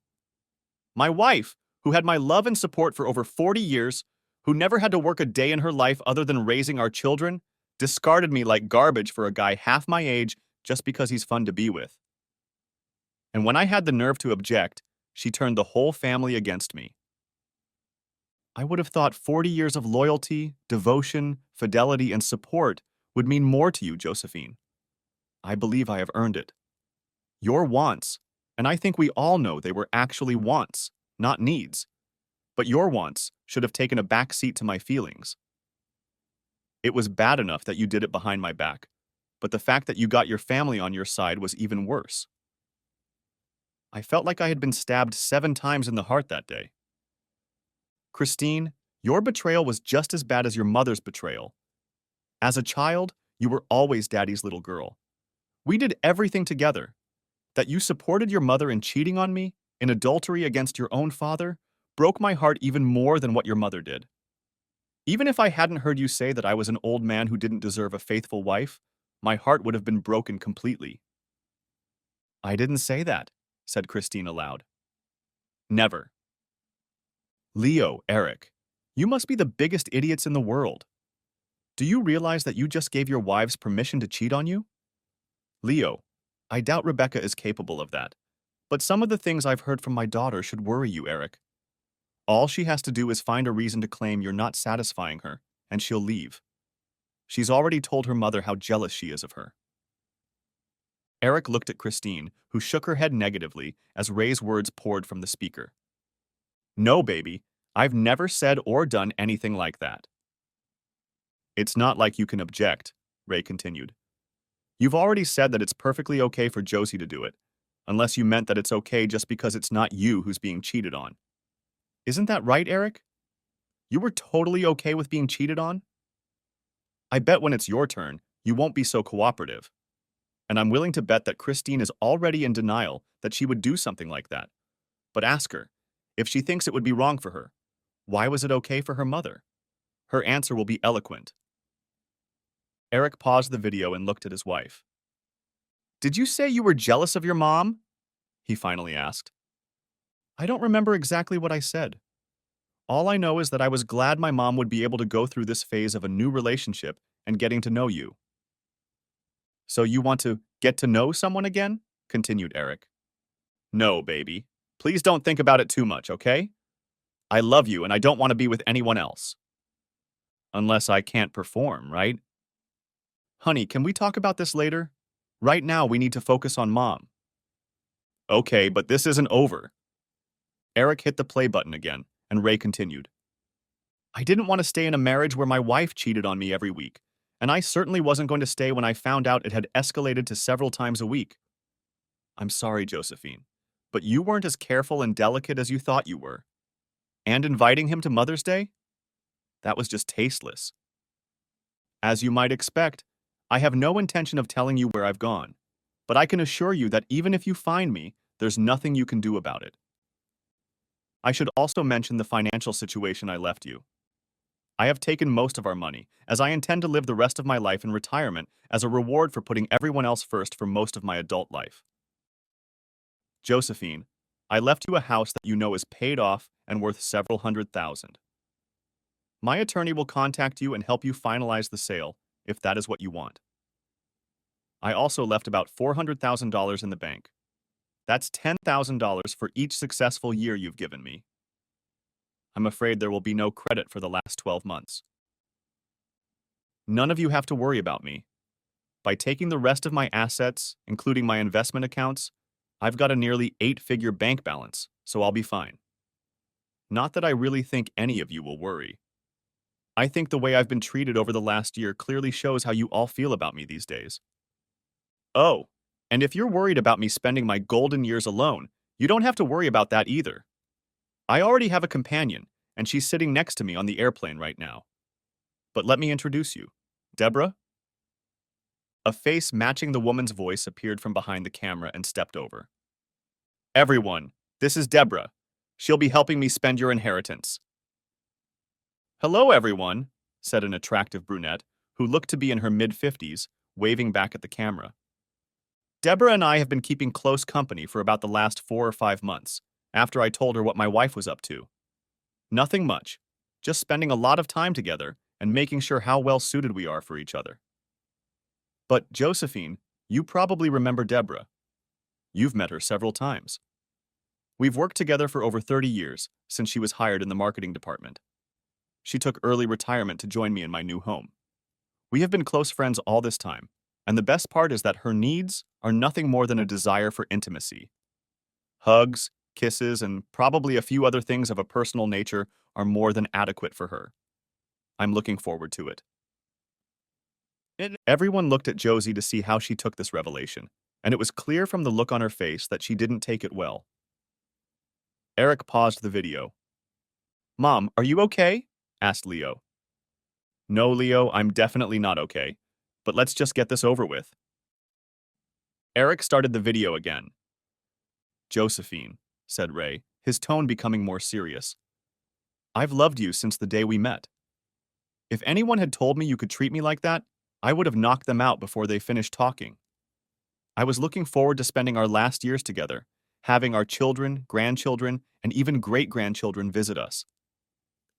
My wife, who had my love and support for over 40 years, who never had to work a day in her life other than raising our children, discarded me like garbage for a guy half my age just because he's fun to be with. And when I had the nerve to object, she turned the whole family against me. I would have thought 40 years of loyalty, devotion, fidelity, and support would mean more to you, Josephine. I believe I have earned it. Your wants, and I think we all know they were actually wants, not needs, but your wants should have taken a back seat to my feelings. It was bad enough that you did it behind my back, but the fact that you got your family on your side was even worse. I felt like I had been stabbed 7 times in the heart that day. Christine, your betrayal was just as bad as your mother's betrayal. As a child, you were always Daddy's little girl. We did everything together. That you supported your mother in cheating on me, in adultery against your own father, broke my heart even more than what your mother did. Even if I hadn't heard you say that I was an old man who didn't deserve a faithful wife, my heart would have been broken completely. I didn't say that, said Christine aloud. Never. Leo, Eric, you must be the biggest idiots in the world. Do you realize that you just gave your wives permission to cheat on you? Leo, I doubt Rebecca is capable of that, but some of the things I've heard from my daughter should worry you, Eric. All she has to do is find a reason to claim you're not satisfying her, and she'll leave. She's already told her mother how jealous she is of her. Eric looked at Christine, who shook her head negatively as Ray's words poured from the speaker. No, baby, I've never said or done anything like that. It's not like you can object, Ray continued. You've already said that it's perfectly okay for Josie to do it, unless you meant that it's okay just because it's not you who's being cheated on. Isn't that right, Eric? You were totally okay with being cheated on? I bet when it's your turn, you won't be so cooperative. And I'm willing to bet that Christine is already in denial that she would do something like that. But ask her, if she thinks it would be wrong for her, why was it okay for her mother? Her answer will be eloquent. Eric paused the video and looked at his wife. Did you say you were jealous of your mom? He finally asked. I don't remember exactly what I said. All I know is that I was glad my mom would be able to go through this phase of a new relationship and getting to know you. So you want to get to know someone again? Continued Eric. No, baby. Please don't think about it too much, okay? I love you and I don't want to be with anyone else. Unless I can't perform, right? Honey, can we talk about this later? Right now, we need to focus on mom. Okay, but this isn't over. Eric hit the play button again, and Ray continued. I didn't want to stay in a marriage where my wife cheated on me every week, and I certainly wasn't going to stay when I found out it had escalated to several times a week. I'm sorry, Josephine, but you weren't as careful and delicate as you thought you were. And inviting him to Mother's Day? That was just tasteless. As you might expect, I have no intention of telling you where I've gone, but I can assure you that even if you find me, there's nothing you can do about it. I should also mention the financial situation I left you. I have taken most of our money, as I intend to live the rest of my life in retirement as a reward for putting everyone else first for most of my adult life. Josephine, I left you a house that you know is paid off and worth several $100,000. My attorney will contact you and help you finalize the sale, if that is what you want. I also left about $400,000 in the bank. That's $10,000 for each successful year you've given me. I'm afraid there will be no credit for the last 12 months. None of you have to worry about me. By taking the rest of my assets, including my investment accounts, I've got a nearly 8-figure bank balance, so I'll be fine. Not that I really think any of you will worry. I think the way I've been treated over the last year clearly shows how you all feel about me these days. Oh, and if you're worried about me spending my golden years alone, you don't have to worry about that either. I already have a companion, and she's sitting next to me on the airplane right now. But let me introduce you. Deborah? A face matching the woman's voice appeared from behind the camera and stepped over. Everyone, this is Deborah. She'll be helping me spend your inheritance. Hello, everyone, said an attractive brunette who looked to be in her mid-50s, waving back at the camera. Deborah and I have been keeping close company for about the last 4 or 5 months, after I told her what my wife was up to. Nothing much, just spending a lot of time together and making sure how well suited we are for each other. But, Josephine, you probably remember Deborah. You've met her several times. We've worked together for over 30 years, since she was hired in the marketing department. She took early retirement to join me in my new home. We have been close friends all this time, and the best part is that her needs are nothing more than a desire for intimacy. Hugs, kisses, and probably a few other things of a personal nature are more than adequate for her. I'm looking forward to it. Everyone looked at Josie to see how she took this revelation, and it was clear from the look on her face that she didn't take it well. Eric paused the video. Mom, are you okay? Asked Leo. No, Leo, I'm definitely not okay. But let's just get this over with. Eric started the video again. Josephine, said Ray, his tone becoming more serious. I've loved you since the day we met. If anyone had told me you could treat me like that, I would have knocked them out before they finished talking. I was looking forward to spending our last years together, having our children, grandchildren, and even great-grandchildren visit us.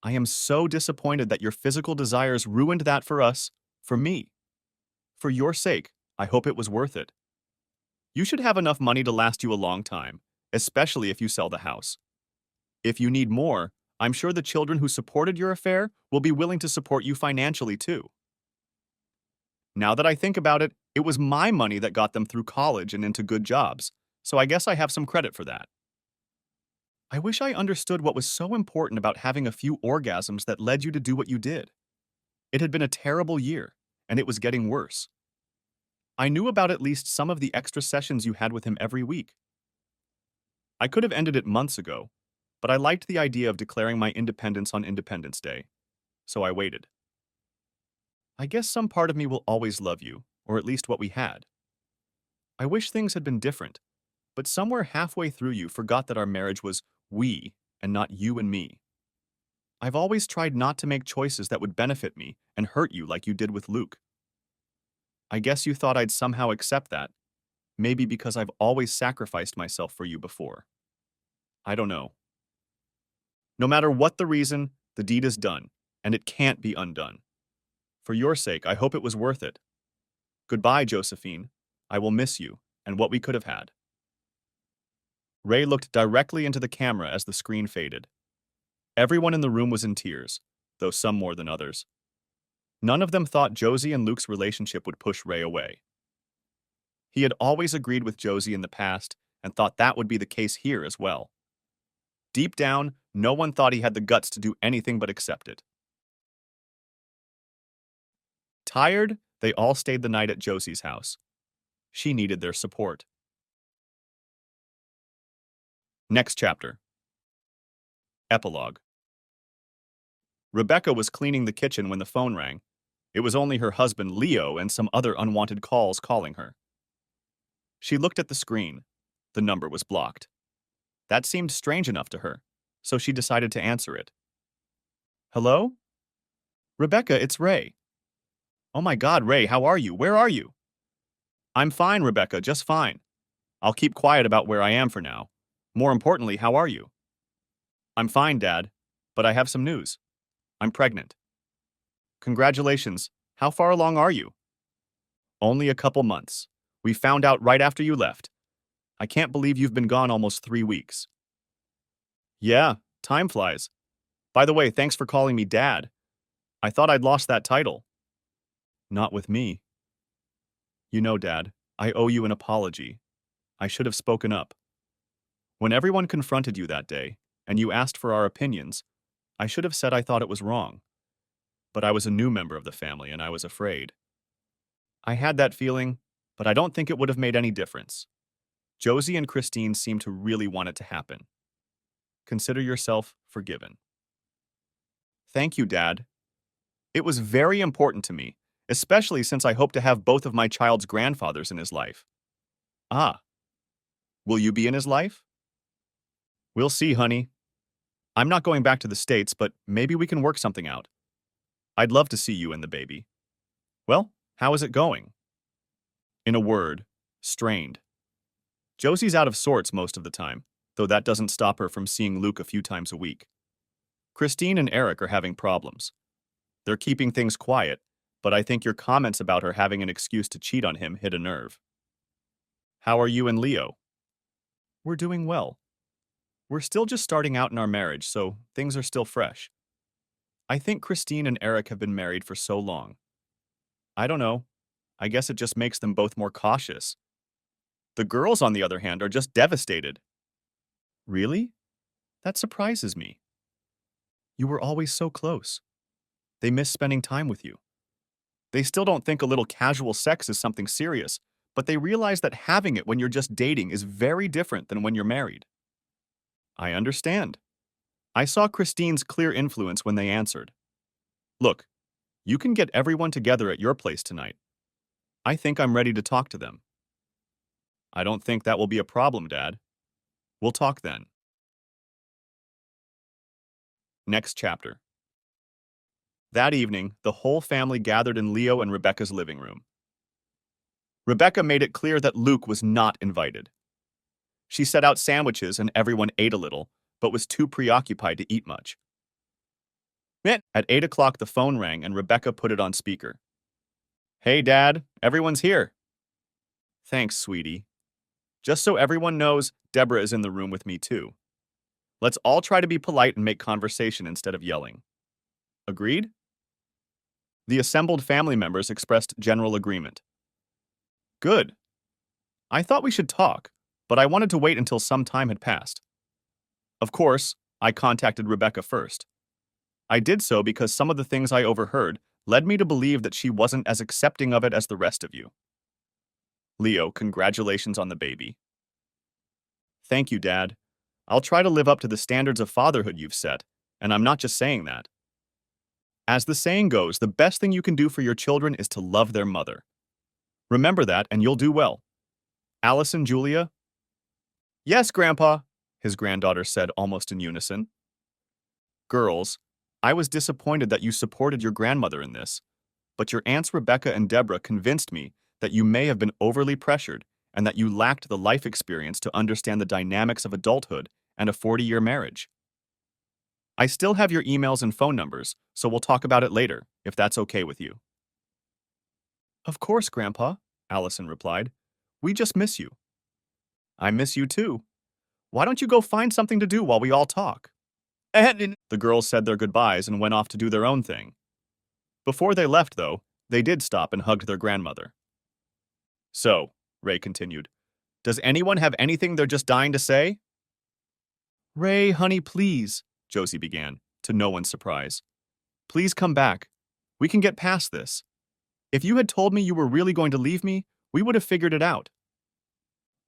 I am so disappointed that your physical desires ruined that for us, for me. For your sake, I hope it was worth it. You should have enough money to last you a long time, especially if you sell the house. If you need more, I'm sure the children who supported your affair will be willing to support you financially too. Now that I think about it, it was my money that got them through college and into good jobs, so I guess I have some credit for that. I wish I understood what was so important about having a few orgasms that led you to do what you did. It had been a terrible year, and it was getting worse. I knew about at least some of the extra sessions you had with him every week. I could have ended it months ago, but I liked the idea of declaring my independence on Independence Day, so I waited. I guess some part of me will always love you, or at least what we had. I wish things had been different, but somewhere halfway through you forgot that our marriage was we and not you and me. I've always tried not to make choices that would benefit me and hurt you like you did with Luke. I guess you thought I'd somehow accept that, maybe because I've always sacrificed myself for you before. I don't know. No matter what the reason, the deed is done, and it can't be undone. For your sake, I hope it was worth it. Goodbye, Josephine. I will miss you, and what we could have had. Ray looked directly into the camera as the screen faded. Everyone in the room was in tears, though some more than others. None of them thought Josie and Luke's relationship would push Ray away. He had always agreed with Josie in the past and thought that would be the case here as well. Deep down, no one thought he had the guts to do anything but accept it. Tired, they all stayed the night at Josie's house. She needed their support. Next chapter. Epilogue. Rebecca was cleaning the kitchen when the phone rang. It was only her husband, Leo, and some other unwanted calls calling her. She looked at the screen. The number was blocked. That seemed strange enough to her, so she decided to answer it. Hello? Rebecca, it's Ray. Oh my God, Ray, how are you? Where are you? I'm fine, Rebecca, just fine. I'll keep quiet about where I am for now. More importantly, how are you? I'm fine, Dad, but I have some news. I'm pregnant. Congratulations. How far along are you? Only a couple months. We found out right after you left. I can't believe you've been gone almost 3 weeks. Yeah, time flies. By the way, thanks for calling me Dad. I thought I'd lost that title. Not with me. You know, Dad, I owe you an apology. I should have spoken up. When everyone confronted you that day, and you asked for our opinions, I should have said I thought it was wrong. But I was a new member of the family, and I was afraid. I had that feeling, but I don't think it would have made any difference. Josie and Christine seem to really want it to happen. Consider yourself forgiven. Thank you, Dad. It was very important to me, especially since I hope to have both of my child's grandfathers in his life. Ah, will you be in his life? We'll see, honey. I'm not going back to the States, but maybe we can work something out. I'd love to see you and the baby. Well, how is it going? In a word, strained. Josie's out of sorts most of the time, though that doesn't stop her from seeing Luke a few times a week. Christine and Eric are having problems. They're keeping things quiet, but I think your comments about her having an excuse to cheat on him hit a nerve. How are you and Leo? We're doing well. We're still just starting out in our marriage, so things are still fresh. I think Christine and Eric have been married for so long. I don't know. I guess it just makes them both more cautious. The girls, on the other hand, are just devastated. Really? That surprises me. You were always so close. They miss spending time with you. They still don't think a little casual sex is something serious, but they realize that having it when you're just dating is very different than when you're married. I understand. I saw Christine's clear influence when they answered. Look, you can get everyone together at your place tonight. I think I'm ready to talk to them. I don't think that will be a problem, Dad. We'll talk then. Next chapter. That evening, the whole family gathered in Leo and Rebecca's living room. Rebecca made it clear that Luke was not invited. She set out sandwiches and everyone ate a little, but was too preoccupied to eat much. At 8 o'clock, the phone rang and Rebecca put it on speaker. Hey, Dad, everyone's here. Thanks, sweetie. Just so everyone knows, Deborah is in the room with me too. Let's all try to be polite and make conversation instead of yelling. Agreed? The assembled family members expressed general agreement. Good. I thought we should talk, but I wanted to wait until some time had passed. Of course, I contacted Rebecca first. I did so because some of the things I overheard led me to believe that she wasn't as accepting of it as the rest of you. Leo, congratulations on the baby. Thank you, Dad. I'll try to live up to the standards of fatherhood you've set, and I'm not just saying that. As the saying goes, the best thing you can do for your children is to love their mother. Remember that, and you'll do well. Allison, Julia? Yes, Grandpa, his granddaughter said almost in unison. Girls, I was disappointed that you supported your grandmother in this, but your aunts Rebecca and Deborah convinced me that you may have been overly pressured and that you lacked the life experience to understand the dynamics of adulthood and a 40-year marriage. I still have your emails and phone numbers, so we'll talk about it later, if that's okay with you. Of course, Grandpa, Allison replied. We just miss you. I miss you too. Why don't you go find something to do while we all talk? The girls said their goodbyes and went off to do their own thing. Before they left, though, they did stop and hugged their grandmother. So, Ray continued, does anyone have anything they're just dying to say? Ray, honey, please, Josie began, to no one's surprise. Please come back. We can get past this. If you had told me you were really going to leave me, we would have figured it out.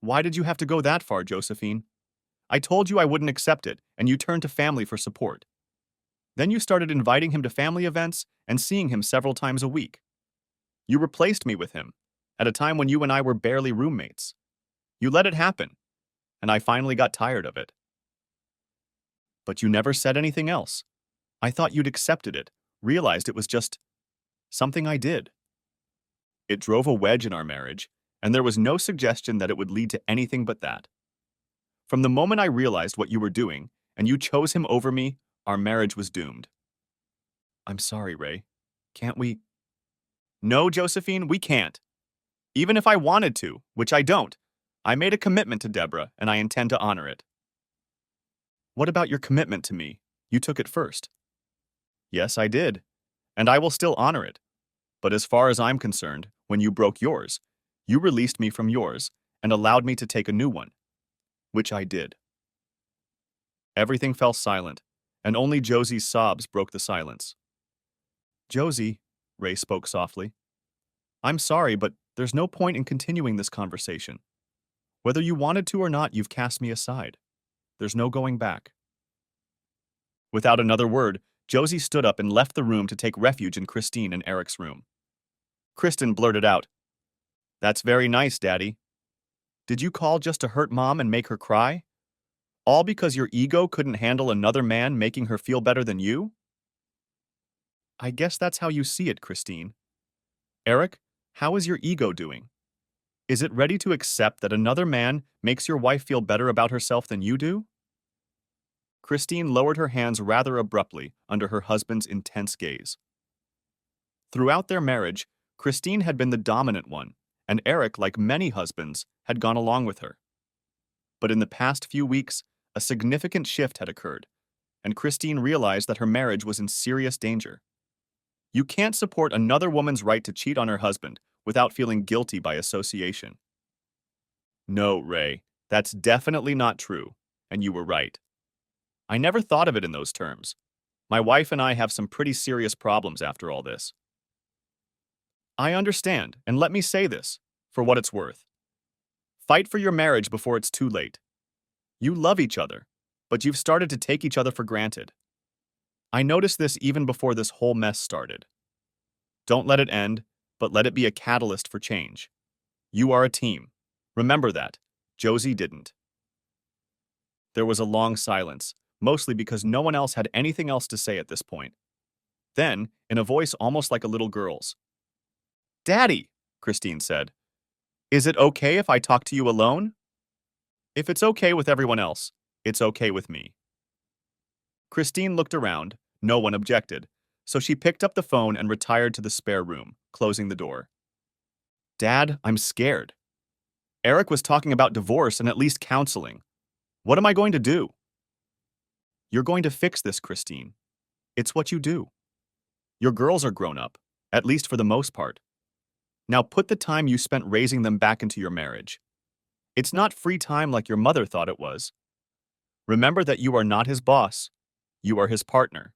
Why did you have to go that far, Josephine? I told you I wouldn't accept it, and you turned to family for support. Then you started inviting him to family events and seeing him several times a week. You replaced me with him, at a time when you and I were barely roommates. You let it happen, and I finally got tired of it. But you never said anything else. I thought you'd accepted it, realized it was just something I did. It drove a wedge in our marriage, and there was no suggestion that it would lead to anything but that. From the moment I realized what you were doing, and you chose him over me, our marriage was doomed. I'm sorry, Ray. Can't we? No, Josephine, we can't. Even if I wanted to, which I don't, I made a commitment to Deborah, and I intend to honor it. What about your commitment to me? You took it first. Yes, I did, and I will still honor it. But as far as I'm concerned, when you broke yours, you released me from yours and allowed me to take a new one, which I did. Everything fell silent, and only Josie's sobs broke the silence. Josie, Ray spoke softly, I'm sorry, but there's no point in continuing this conversation. Whether you wanted to or not, you've cast me aside. There's no going back. Without another word, Josie stood up and left the room to take refuge in Christine and Eric's room. Kristen blurted out, That's very nice, Daddy. Did you call just to hurt Mom and make her cry? All because your ego couldn't handle another man making her feel better than you? I guess that's how you see it, Christine. Eric, how is your ego doing? Is it ready to accept that another man makes your wife feel better about herself than you do? Christine lowered her hands rather abruptly under her husband's intense gaze. Throughout their marriage, Christine had been the dominant one, and Eric, like many husbands, had gone along with her. But in the past few weeks, a significant shift had occurred, and Christine realized that her marriage was in serious danger. You can't support another woman's right to cheat on her husband without feeling guilty by association. No, Ray, that's definitely not true, and you were right. I never thought of it in those terms. My wife and I have some pretty serious problems after all this. I understand, and let me say this, for what it's worth. Fight for your marriage before it's too late. You love each other, but you've started to take each other for granted. I noticed this even before this whole mess started. Don't let it end, but let it be a catalyst for change. You are a team. Remember that. Josie didn't. There was a long silence, mostly because no one else had anything else to say at this point. Then, in a voice almost like a little girl's, Daddy, Christine said, is it okay if I talk to you alone? If it's okay with everyone else, it's okay with me. Christine looked around. No one objected, so she picked up the phone and retired to the spare room, closing the door. Dad, I'm scared. Eric was talking about divorce and at least counseling. What am I going to do? You're going to fix this, Christine. It's what you do. Your girls are grown up, at least for the most part. Now put the time you spent raising them back into your marriage. It's not free time like your mother thought it was. Remember that you are not his boss. You are his partner.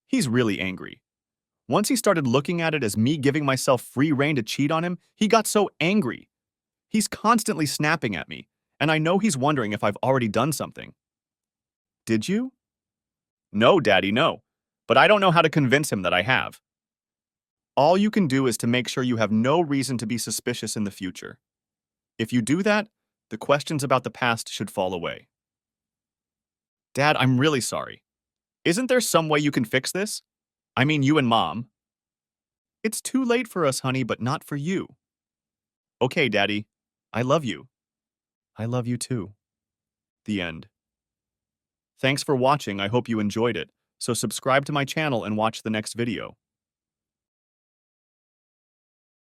He's really angry. Once he started looking at it as me giving myself free rein to cheat on him, he got so angry. He's constantly snapping at me, and I know he's wondering if I've already done something. Did you? No, Daddy, no. But I don't know how to convince him that I have. All you can do is to make sure you have no reason to be suspicious in the future. If you do that, the questions about the past should fall away. Dad, I'm really sorry. Isn't there some way you can fix this? I mean, you and Mom. It's too late for us, honey, but not for you. Okay, Daddy. I love you. I love you too. The end. Thanks for watching. I hope you enjoyed it. So subscribe to my channel and watch the next video.